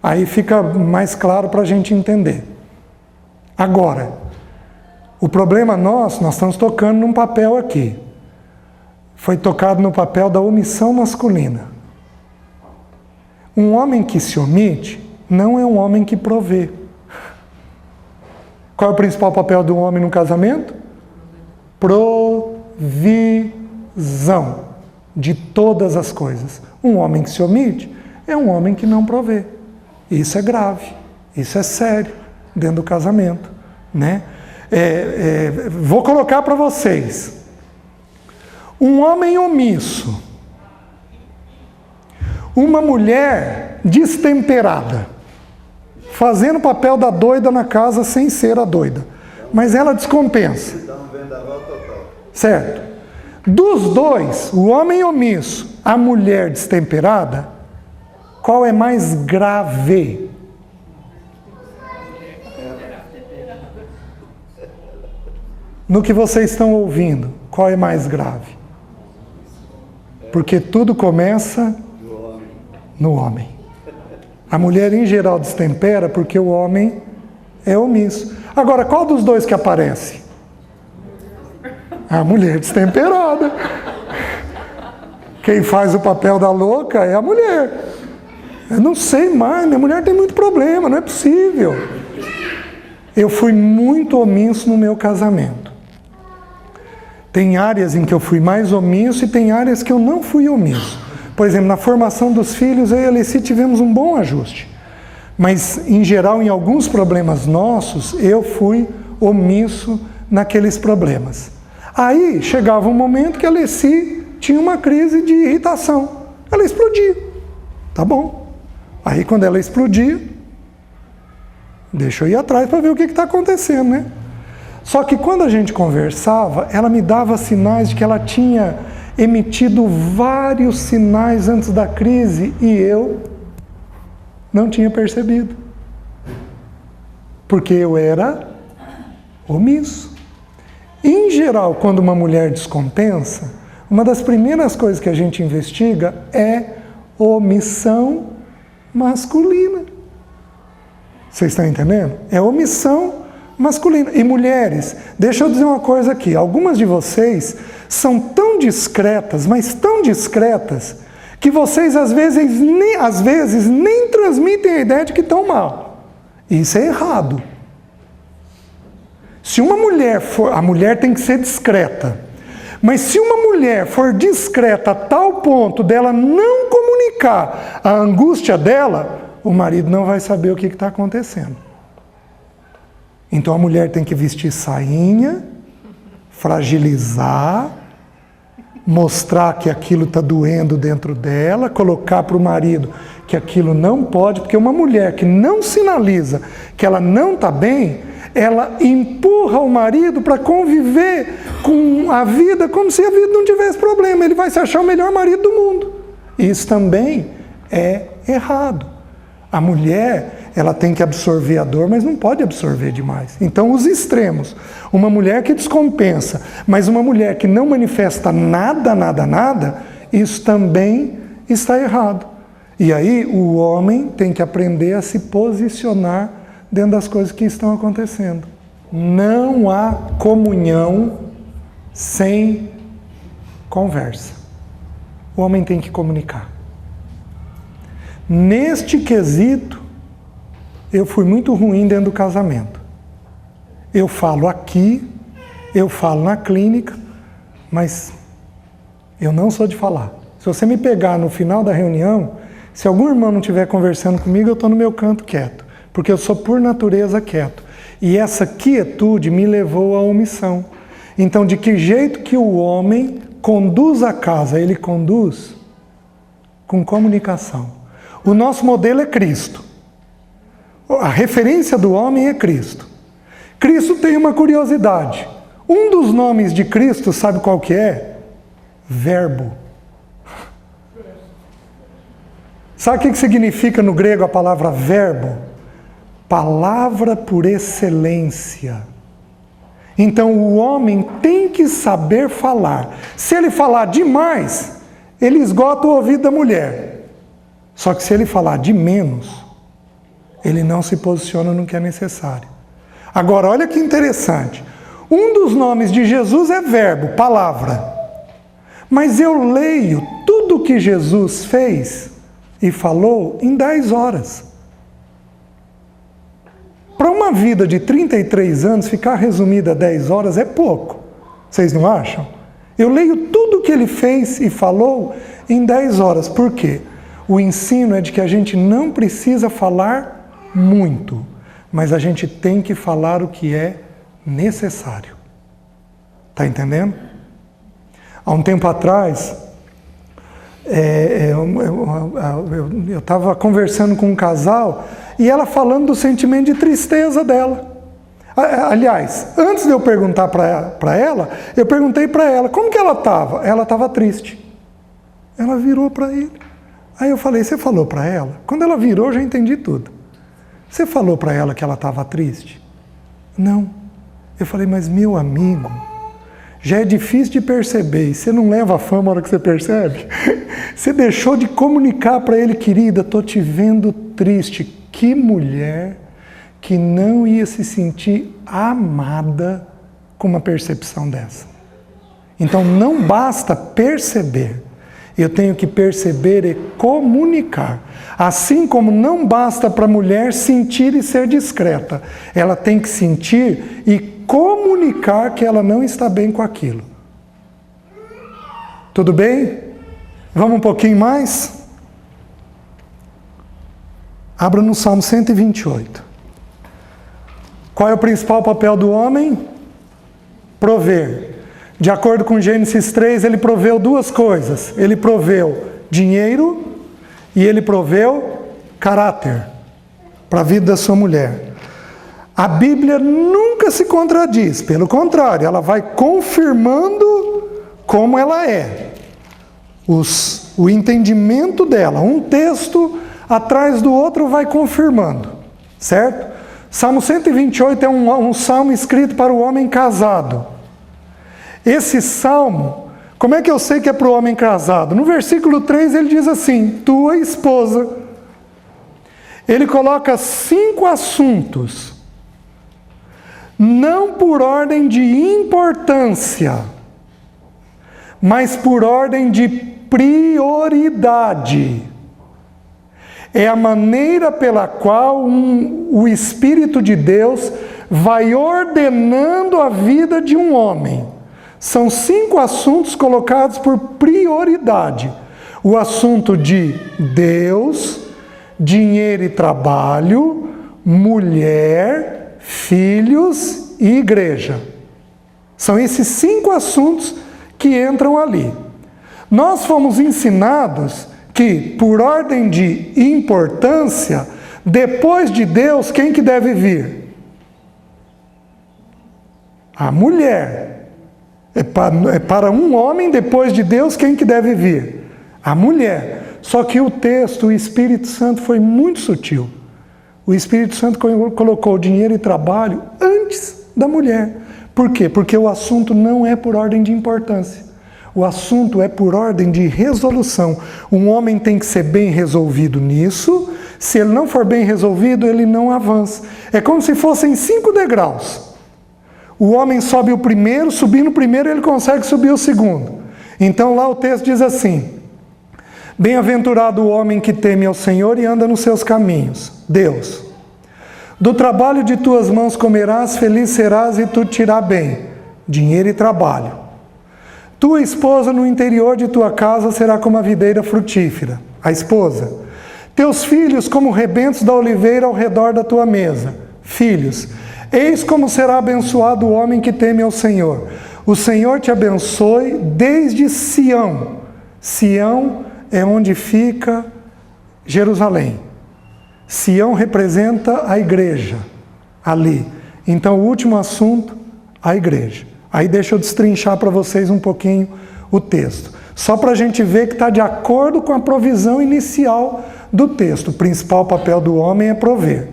Aí fica mais claro para a gente entender. Agora, o problema nós estamos tocando num papel aqui. Foi tocado no papel da omissão masculina. Um homem que se omite não é um homem que provê. Qual é o principal papel do homem no casamento? Provisão de todas as coisas. Um homem que se omite é um homem que não provê. Isso é grave, isso é sério dentro do casamento, né? Vou colocar para vocês. Um homem omisso, uma mulher destemperada, fazendo o papel da doida na casa sem ser a doida, mas ela descompensa. Certo? Dos dois, o homem omisso, a mulher destemperada, qual é mais grave? No que vocês estão ouvindo, qual é mais grave? Porque tudo começa no homem. A mulher em geral destempera porque o homem é omisso. Agora, qual dos dois que aparece? A mulher destemperada. Quem faz o papel da louca é a mulher. Eu não sei mais, minha mulher tem muito problema, não é possível. Eu fui muito omisso no meu casamento. Tem áreas em que eu fui mais omisso e tem áreas que eu não fui omisso. Por exemplo, na formação dos filhos, eu e a Alessi tivemos um bom ajuste. Mas, em geral, em alguns problemas nossos, eu fui omisso naqueles problemas. Aí, chegava um momento que a Alessi tinha uma crise de irritação. Ela explodia. Tá bom. Aí, quando ela explodia, deixa eu ir atrás para ver o que está acontecendo, né? Só que quando a gente conversava, ela me dava sinais de que ela tinha emitido vários sinais antes da crise e eu não tinha percebido. Porque eu era omisso. Em geral, quando uma mulher descompensa, uma das primeiras coisas que a gente investiga é omissão masculina. Vocês estão entendendo? É omissão masculina. E mulheres, deixa eu dizer uma coisa aqui. Algumas de vocês são tão discretas, mas tão discretas, que vocês às vezes nem transmitem a ideia de que estão mal. Isso é errado. Se uma mulher for... A mulher tem que ser discreta. Mas se uma mulher for discreta a tal ponto dela não comunicar a angústia dela, o marido não vai saber o que está acontecendo. Então a mulher tem que vestir sainha, fragilizar, mostrar que aquilo está doendo dentro dela, colocar para o marido que aquilo não pode, porque uma mulher que não sinaliza que ela não está bem, ela empurra o marido para conviver com a vida como se a vida não tivesse problema. Ele vai se achar o melhor marido do mundo. Isso também é errado. A mulher, ela tem que absorver a dor, mas não pode absorver demais. Então, os extremos. Uma mulher que descompensa, mas uma mulher que não manifesta nada, isso também está errado. E aí, o homem tem que aprender a se posicionar dentro das coisas que estão acontecendo. Não há comunhão sem conversa. O homem tem que comunicar. Neste quesito, eu fui muito ruim dentro do casamento. Eu falo aqui, eu falo na clínica, mas eu não sou de falar. Se você me pegar no final da reunião, se algum irmão não estiver conversando comigo, eu estou no meu canto quieto, porque eu sou por natureza quieto. E essa quietude me levou à omissão. Então, de que jeito que o homem conduz a casa? Ele conduz com comunicação. O nosso modelo é Cristo. A referência do homem é Cristo. Cristo tem uma curiosidade. Um dos nomes de Cristo, sabe qual que é? Verbo. Sabe o que significa no grego a palavra verbo? Palavra por excelência. Então o homem tem que saber falar. Se ele falar demais, ele esgota o ouvido da mulher. Só que se ele falar de menos, ele não se posiciona no que é necessário. Agora, olha que interessante. Um dos nomes de Jesus é verbo, palavra. Mas eu leio tudo o que Jesus fez e falou em 10 horas. Para uma vida de 33 anos, ficar resumida a 10 horas é pouco. Vocês não acham? Eu leio tudo o que ele fez e falou em 10 horas. Por quê? O ensino é de que a gente não precisa falar muito, mas a gente tem que falar o que é necessário. Está entendendo? Há um tempo atrás, eu estava conversando com um casal e ela falando do sentimento de tristeza dela. Aliás, antes de eu perguntar para ela, eu perguntei para ela, como que ela estava? Ela estava triste. Ela virou para ele. Aí eu falei, você falou para ela? Quando ela virou, eu já entendi tudo. Você falou para ela que ela estava triste? Não. Eu falei, mas meu amigo, já é difícil de perceber. E você não leva a fama na hora que você percebe? Você deixou de comunicar para ele, querida, estou te vendo triste. Que mulher que não ia se sentir amada com uma percepção dessa. Então não basta perceber. Eu tenho que perceber e comunicar. Assim como não basta para a mulher sentir e ser discreta. Ela tem que sentir e comunicar que ela não está bem com aquilo. Tudo bem? Vamos um pouquinho mais? Abra no Salmo 128. Qual é o principal papel do homem? Prover. De acordo com Gênesis 3, ele proveu duas coisas. Ele proveu dinheiro e ele proveu caráter para a vida da sua mulher. A Bíblia nunca se contradiz, pelo contrário, ela vai confirmando como ela é. O entendimento dela, um texto atrás do outro vai confirmando, certo? Salmo 128 é um salmo escrito para o homem casado. Esse salmo, como é que eu sei que é para o homem casado? No versículo 3 ele diz assim, tua esposa. Ele coloca 5 assuntos, não por ordem de importância, mas por ordem de prioridade. É a maneira pela qual o Espírito de Deus vai ordenando a vida de um homem. São 5 assuntos colocados por prioridade. O assunto de Deus, dinheiro e trabalho, mulher, filhos e igreja. São esses 5 assuntos que entram ali. Nós fomos ensinados que, por ordem de importância, depois de Deus, quem que deve vir? A mulher. É para um homem, depois de Deus, quem que deve vir? A mulher. Só que o texto, o Espírito Santo foi muito sutil. O Espírito Santo colocou dinheiro e trabalho antes da mulher. Por quê? Porque o assunto não é por ordem de importância. O assunto é por ordem de resolução. Um homem tem que ser bem resolvido nisso. Se ele não for bem resolvido, ele não avança. É como se fossem 5 degraus. O homem sobe o primeiro, subindo o primeiro, ele consegue subir o segundo. Então lá o texto diz assim, bem-aventurado o homem que teme ao Senhor e anda nos seus caminhos. Deus, do trabalho de tuas mãos comerás, feliz serás e tu te irá bem. Dinheiro e trabalho. Tua esposa no interior de tua casa será como a videira frutífera. A esposa. Teus filhos como rebentos da oliveira ao redor da tua mesa. Filhos. Eis como será abençoado o homem que teme ao Senhor. O Senhor te abençoe desde Sião. Sião é onde fica Jerusalém. Sião representa a igreja ali. Então, o último assunto, a igreja. Aí deixa eu destrinchar para vocês um pouquinho o texto. Só para a gente ver que está de acordo com a provisão inicial do texto. O principal papel do homem é prover.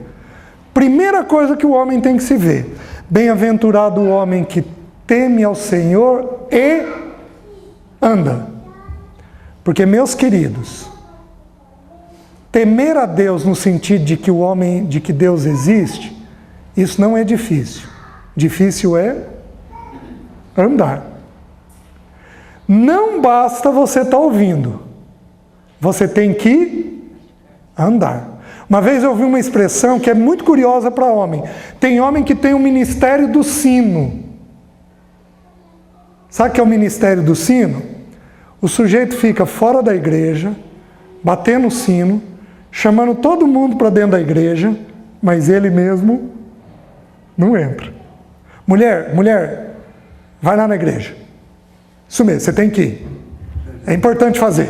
Primeira coisa que o homem tem que se ver. Bem-aventurado o homem que teme ao Senhor e anda. Porque, meus queridos, temer a Deus no sentido de que Deus existe, isso não é difícil. Difícil é andar. Não basta você estar ouvindo. Você tem que andar. Uma vez eu ouvi uma expressão que é muito curiosa para homem. Tem homem que tem o ministério do sino. Sabe o que é o ministério do sino? O sujeito fica fora da igreja, batendo o sino, chamando todo mundo para dentro da igreja, mas ele mesmo não entra. Mulher, vai lá na igreja. Isso mesmo, você tem que ir. É importante fazer.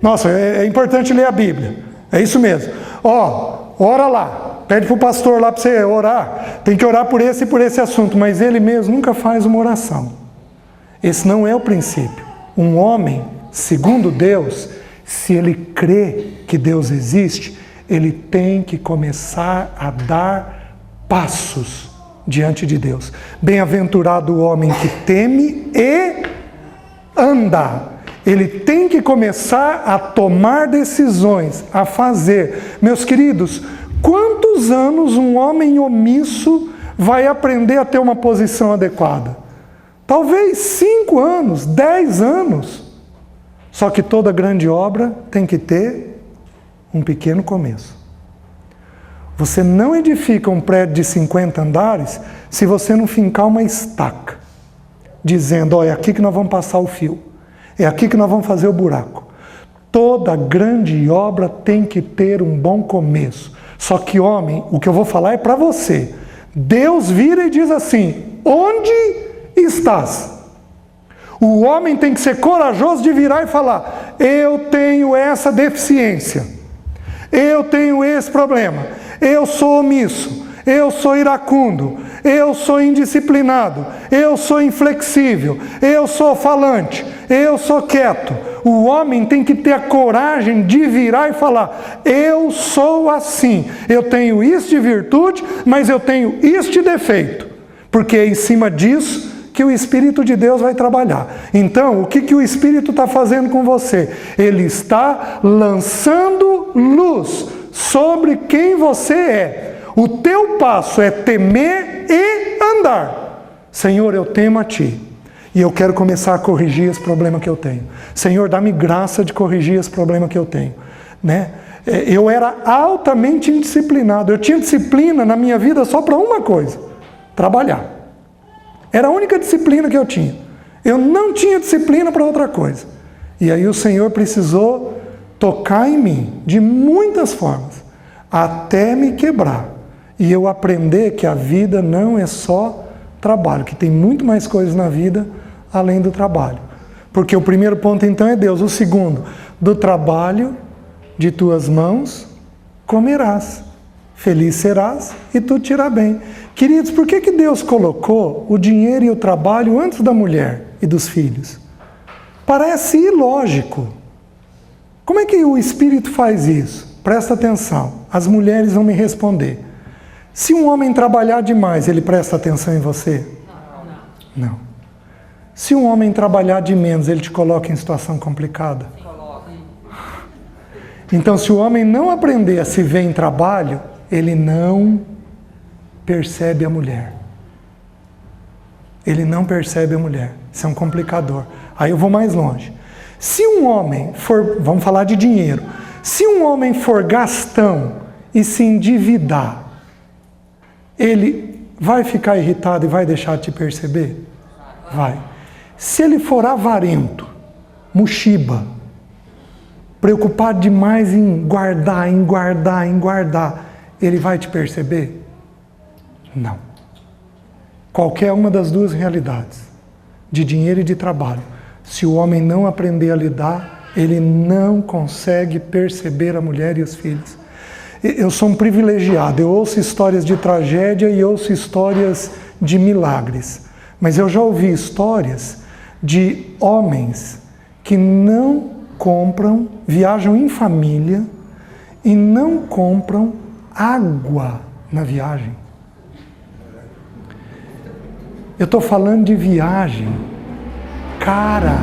Nossa, é importante ler a Bíblia. É isso mesmo. Ora lá. Pede para o pastor lá para você orar. Tem que orar por esse e por esse assunto. Mas ele mesmo nunca faz uma oração. Esse não é o princípio. Um homem, segundo Deus, se ele crê que Deus existe, ele tem que começar a dar passos diante de Deus. Bem-aventurado o homem que teme e anda. Ele tem que começar a tomar decisões, a fazer. Meus queridos, quantos anos um homem omisso vai aprender a ter uma posição adequada? Talvez 5 anos, 10 anos. Só que toda grande obra tem que ter um pequeno começo. Você não edifica um prédio de 50 andares se você não fincar uma estaca, dizendo, é aqui que nós vamos passar o fio, é aqui que nós vamos fazer o buraco. Toda grande obra tem que ter um bom começo. Só que, homem, o que eu vou falar é para você. Deus vira e diz assim, onde estás? O homem tem que ser corajoso de virar e falar, eu tenho essa deficiência, eu tenho esse problema, eu sou omisso, eu sou iracundo, eu sou indisciplinado, eu sou inflexível, eu sou falante, eu sou quieto. O homem tem que ter a coragem de virar e falar, eu sou assim, eu tenho isso de virtude, mas eu tenho isso de defeito, porque é em cima disso que o Espírito de Deus vai trabalhar. Então, o que o Espírito está fazendo com você? Ele está lançando luz sobre quem você é. O teu passo é temer e andar. Senhor, eu temo a Ti. E eu quero começar a corrigir esse problema que eu tenho. Senhor, dá-me graça de corrigir esse problema que eu tenho. Né? Eu era altamente indisciplinado. Eu tinha disciplina na minha vida só para uma coisa: trabalhar. Era a única disciplina que eu tinha. Eu não tinha disciplina para outra coisa. E aí o Senhor precisou tocar em mim de muitas formas, até me quebrar. E eu aprender que a vida não é só trabalho, que tem muito mais coisas na vida além do trabalho. Porque o primeiro ponto então é Deus. O segundo, do trabalho de tuas mãos comerás. Feliz serás e tu te irá bem. Queridos, por que Deus colocou o dinheiro e o trabalho antes da mulher e dos filhos? Parece ilógico. Como é que o Espírito faz isso? Presta atenção, as mulheres vão me responder. Se um homem trabalhar demais, ele presta atenção em você? Não. Se um homem trabalhar de menos, ele te coloca em situação complicada? Então, se o homem não aprender a se ver em trabalho, ele não percebe a mulher. Ele não percebe a mulher. Isso é um complicador. Aí eu vou mais longe. Se um homem for, vamos falar de dinheiro, se um homem for gastão e se endividar, ele vai ficar irritado e vai deixar de te perceber? Vai. Se ele for avarento, mochiba, preocupado demais em guardar, ele vai te perceber? Não. Qualquer uma das duas realidades, de dinheiro e de trabalho, se o homem não aprender a lidar, ele não consegue perceber a mulher e os filhos. Eu sou um privilegiado, eu ouço histórias de tragédia e ouço histórias de milagres. Mas eu já ouvi histórias de homens que não compram, viajam em família e não compram água na viagem. Eu estou falando de viagem cara.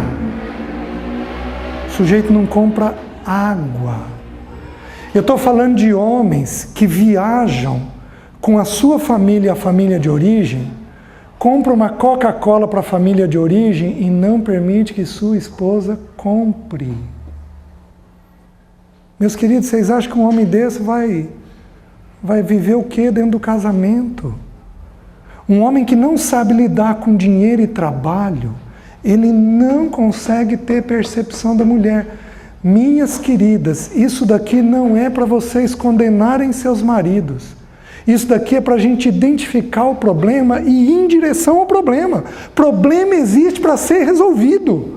O sujeito não compra água. Eu estou falando de homens que viajam com a sua família e a família de origem, compra uma Coca-Cola para a família de origem e não permite que sua esposa compre. Meus queridos, vocês acham que um homem desse vai viver o quê dentro do casamento? Um homem que não sabe lidar com dinheiro e trabalho, ele não consegue ter percepção da mulher. Minhas queridas, isso daqui não é para vocês condenarem seus maridos. Isso daqui é para a gente identificar o problema e ir em direção ao problema. Problema existe para ser resolvido.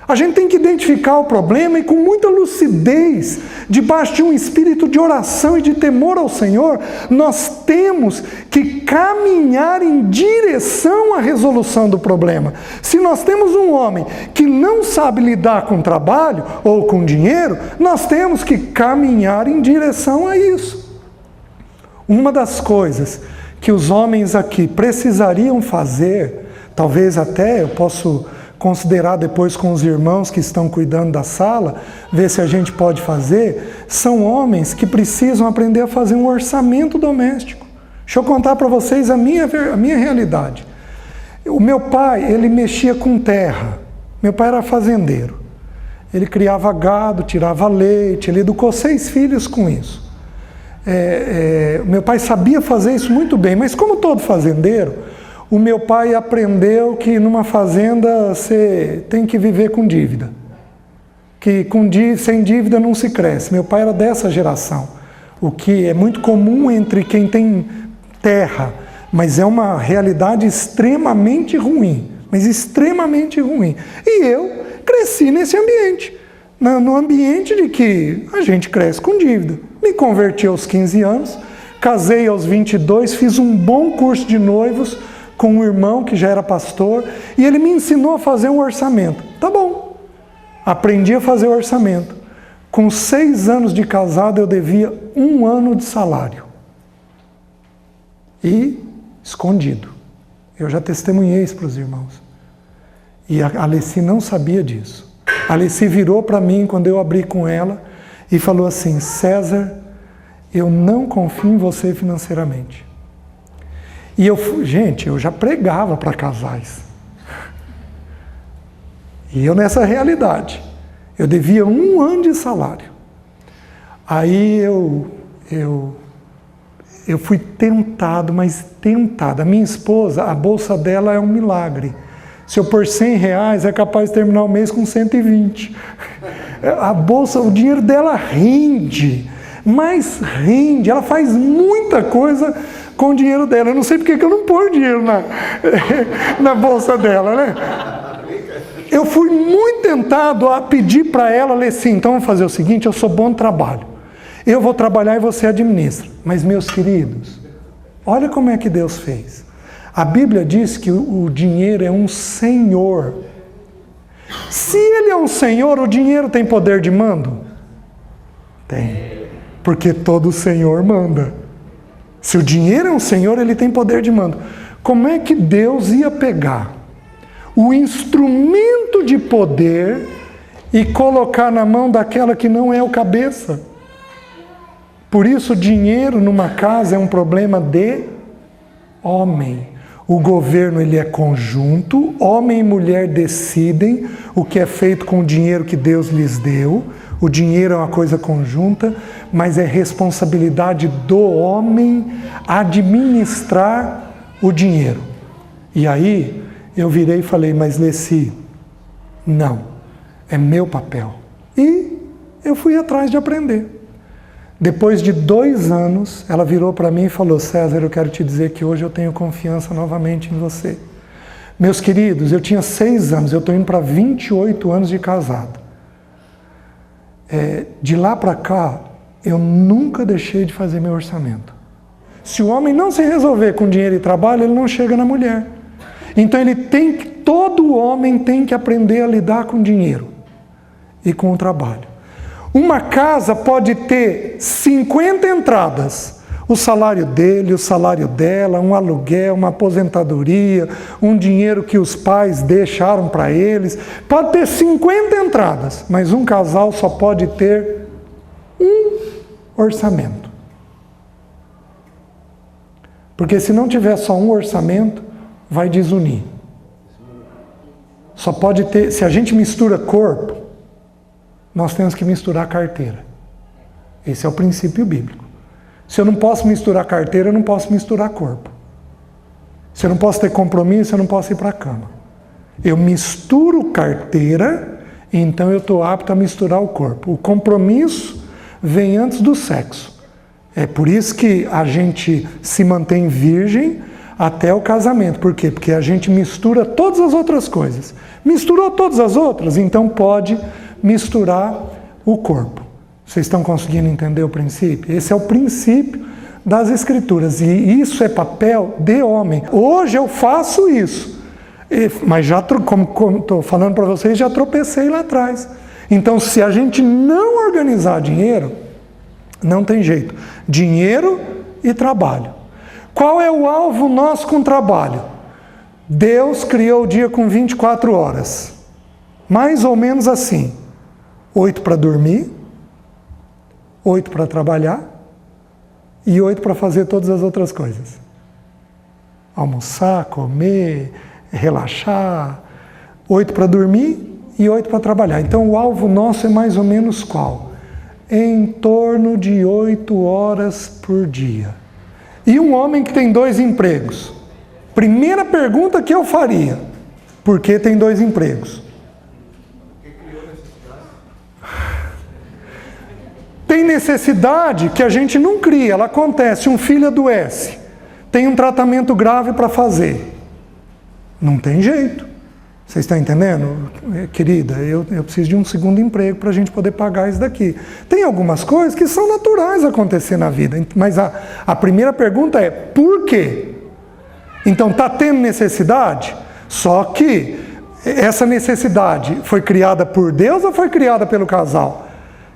A gente tem que identificar o problema e com muita lucidez, debaixo de um espírito de oração e de temor ao Senhor, nós temos que caminhar em direção à resolução do problema. Se nós temos um homem que não sabe lidar com trabalho ou com dinheiro, nós temos que caminhar em direção a isso. Uma das coisas que os homens aqui precisariam fazer, talvez até eu posso considerar depois com os irmãos que estão cuidando da sala, ver se a gente pode fazer, são homens que precisam aprender a fazer um orçamento doméstico. Deixa eu contar para vocês a minha realidade. O meu pai, ele mexia com terra. Meu pai era fazendeiro. Ele criava gado, tirava leite, ele educou 6 filhos com isso. Meu pai sabia fazer isso muito bem, mas como todo fazendeiro, o meu pai aprendeu que numa fazenda você tem que viver com dívida. Que sem dívida não se cresce. Meu pai era dessa geração. O que é muito comum entre quem tem terra, mas é uma realidade extremamente ruim. Mas extremamente ruim. E eu cresci nesse ambiente. No ambiente de que a gente cresce com dívida. Me converti aos 15 anos, casei aos 22, fiz um bom curso de noivos, com um irmão que já era pastor, e ele me ensinou a fazer um orçamento. Tá bom. Aprendi a fazer o orçamento. Com 6 anos de casado, eu devia 1 ano de salário. E escondido. Eu já testemunhei isso para os irmãos. E a Alessi não sabia disso. A Alessi virou para mim, quando eu abri com ela, e falou assim: César, eu não confio em você financeiramente. E eu já pregava para casais. E eu nessa realidade. Eu devia 1 ano de salário. Aí eu fui tentado, mas tentado. A minha esposa, a bolsa dela é um milagre. Se eu pôr R$100, é capaz de terminar o mês com 120. A bolsa, o dinheiro dela rende. Mas rende, ela faz muita coisa com o dinheiro dela. Eu não sei porque que eu não pôr dinheiro na bolsa dela, né? Eu fui muito tentado a pedir para ela, Alessi, então vamos fazer o seguinte, eu sou bom no trabalho. Eu vou trabalhar e você administra. Mas, meus queridos, olha como é que Deus fez. A Bíblia diz que o dinheiro é um senhor. Se ele é um senhor, o dinheiro tem poder de mando? Tem. Porque todo senhor manda. Se o dinheiro é um senhor, ele tem poder de mando. Como é que Deus ia pegar o instrumento de poder e colocar na mão daquela que não é o cabeça? Por isso, dinheiro numa casa é um problema de homem. O governo ele é conjunto, homem e mulher decidem o que é feito com o dinheiro que Deus lhes deu. O dinheiro é uma coisa conjunta, mas é responsabilidade do homem administrar o dinheiro. E aí eu virei e falei, mas Alessi, não, é meu papel. E eu fui atrás de aprender. Depois de 2 anos, ela virou para mim e falou, César, eu quero te dizer que hoje eu tenho confiança novamente em você. Meus queridos, eu tinha 6 anos, eu estou indo para 28 anos de casado. De lá para cá, eu nunca deixei de fazer meu orçamento. Se o homem não se resolver com dinheiro e trabalho, ele não chega na mulher. Então todo homem tem que aprender a lidar com dinheiro e com o trabalho. Uma casa pode ter 50 entradas. O salário dele, o salário dela, um aluguel, uma aposentadoria, um dinheiro que os pais deixaram para eles. Pode ter 50 entradas, mas um casal só pode ter um orçamento. Porque se não tiver só um orçamento, vai desunir. Só pode ter, se a gente mistura corpo, nós temos que misturar carteira. Esse é o princípio bíblico. Se eu não posso misturar carteira, eu não posso misturar corpo. Se eu não posso ter compromisso, eu não posso ir para a cama. Eu misturo carteira, então eu estou apto a misturar o corpo. O compromisso vem antes do sexo. É por isso que a gente se mantém virgem até o casamento. Por quê? Porque a gente mistura todas as outras coisas. Misturou todas as outras, então pode misturar o corpo. Vocês estão conseguindo entender o princípio? Esse é o princípio das Escrituras. E isso é papel de homem. Hoje eu faço isso. Mas já, como estou falando para vocês, já tropecei lá atrás. Então, se a gente não organizar dinheiro, não tem jeito. Dinheiro e trabalho. Qual é o alvo nosso com trabalho? Deus criou o dia com 24 horas. Mais ou menos assim. 8 para dormir, 8 para trabalhar e 8 para fazer todas as outras coisas. Almoçar, comer, relaxar. 8 para dormir e 8 para trabalhar. Então o alvo nosso é mais ou menos qual? Em torno de 8 horas por dia. E um homem que tem 2 empregos? Primeira pergunta que eu faria: por que tem 2 empregos? Tem necessidade que a gente não cria, ela acontece. Um filho adoece, tem um tratamento grave para fazer. Não tem jeito. Vocês estão entendendo? Querida, eu preciso de um segundo emprego para a gente poder pagar isso daqui. Tem algumas coisas que são naturais acontecer na vida, mas a primeira pergunta é: por quê? Então, está tendo necessidade? Só que essa necessidade foi criada por Deus ou foi criada pelo casal?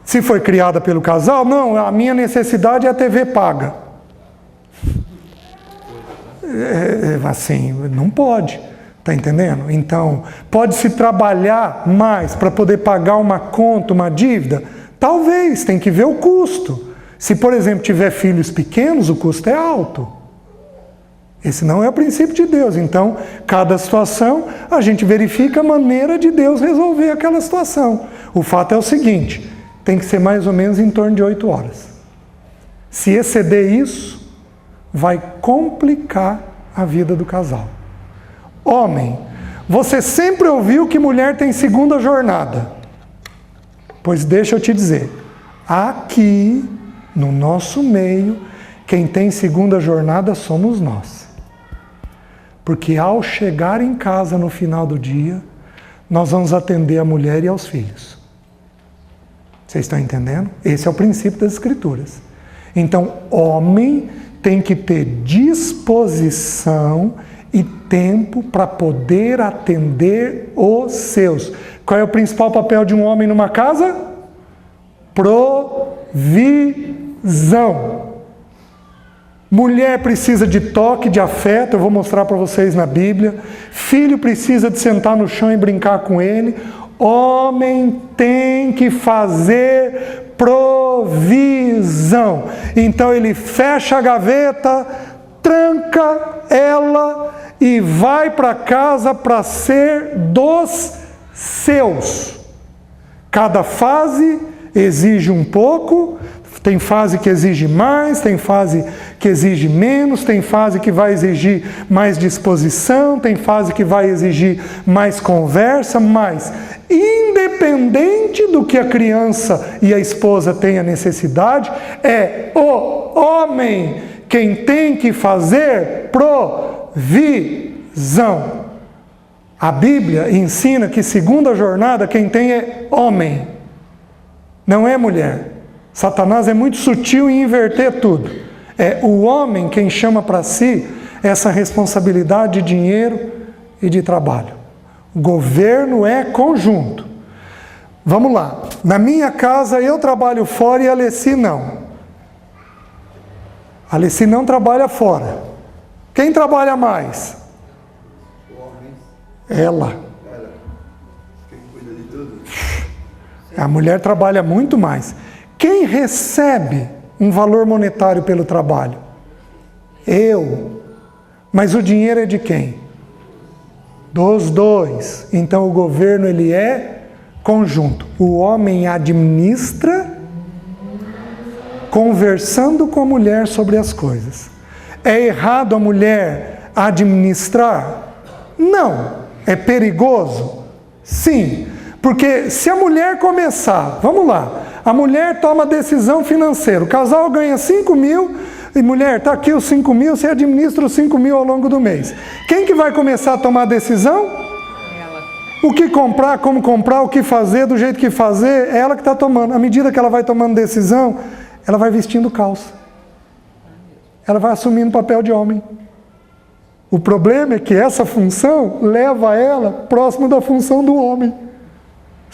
Se foi criada pelo casal, não, a minha necessidade é a TV paga. Assim, não pode. Está entendendo? Então, pode-se trabalhar mais para poder pagar uma conta, uma dívida? Talvez, tem que ver o custo. Se, por exemplo, tiver filhos pequenos, o custo é alto. Esse não é o princípio de Deus. Então, cada situação, a gente verifica a maneira de Deus resolver aquela situação. O fato é o seguinte: tem que ser mais ou menos em torno de 8 horas. Se exceder isso, vai complicar a vida do casal. Homem, você sempre ouviu que mulher tem segunda jornada. Pois deixa eu te dizer, aqui, no nosso meio, quem tem segunda jornada somos nós. Porque ao chegar em casa no final do dia, nós vamos atender a mulher e aos filhos. Vocês estão entendendo? Esse é o princípio das Escrituras. Então, homem tem que ter disposição e tempo para poder atender os seus. Qual é o principal papel de um homem numa casa? Provisão. Mulher precisa de toque, de afeto, eu vou mostrar para vocês na Bíblia. Filho precisa de sentar no chão e brincar com ele. Homem tem que fazer provisão. Então ele fecha a gaveta, tranca ela e vai para casa para ser dos seus. Cada fase exige um pouco. Tem fase que exige mais, tem fase que exige menos, tem fase que vai exigir mais disposição, tem fase que vai exigir mais conversa, mas independente do que a criança e a esposa tenham necessidade, é o homem quem tem que fazer provisão. A Bíblia ensina que segunda jornada quem tem é homem, não é mulher. Satanás é muito sutil em inverter tudo. É o homem quem chama para si essa responsabilidade de dinheiro e de trabalho. O governo é conjunto. Vamos lá. Na minha casa eu trabalho fora e a Alessi não. A Alessi não trabalha fora. Quem trabalha mais? Ela. Quem cuida de tudo? A mulher trabalha muito mais. Quem recebe um valor monetário pelo trabalho? Eu. Mas o dinheiro é de quem? Dos dois. Então o governo ele é conjunto. O homem administra conversando com a mulher sobre as coisas. É errado a mulher administrar? Não. É perigoso? Sim. Porque se a mulher começar, vamos lá, a mulher toma decisão financeira, o casal ganha 5 mil, e mulher, está aqui os 5 mil, você administra os 5 mil ao longo do mês. Quem que vai começar a tomar a decisão? Ela. O que comprar, como comprar, o que fazer, do jeito que fazer, é ela que está tomando. À medida que ela vai tomando decisão, ela vai vestindo calça. Ela vai assumindo papel de homem. O problema é que essa função leva ela próximo da função do homem.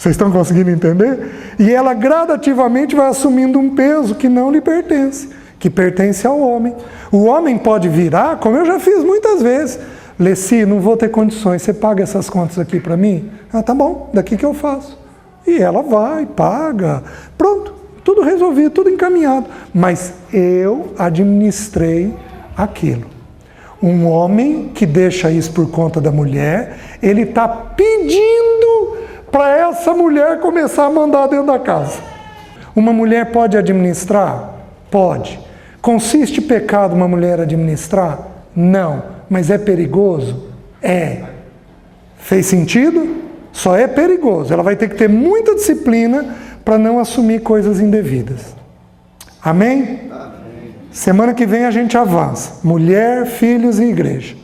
Vocês estão conseguindo entender? E ela gradativamente vai assumindo um peso que não lhe pertence, que pertence ao homem. O homem pode virar, como eu já fiz muitas vezes. Alessi, não vou ter condições, você paga essas contas aqui para mim? Ah, tá bom, daqui que eu faço. E ela vai, paga, pronto, tudo resolvido, tudo encaminhado. Mas eu administrei aquilo. Um homem que deixa isso por conta da mulher, ele está pedindo para essa mulher começar a mandar dentro da casa. Uma mulher pode administrar? Pode. Consiste pecado uma mulher administrar? Não. Mas é perigoso? É. Fez sentido? Só é perigoso. Ela vai ter que ter muita disciplina para não assumir coisas indevidas. Amém? Amém. Semana que vem a gente avança. Mulher, filhos e igreja.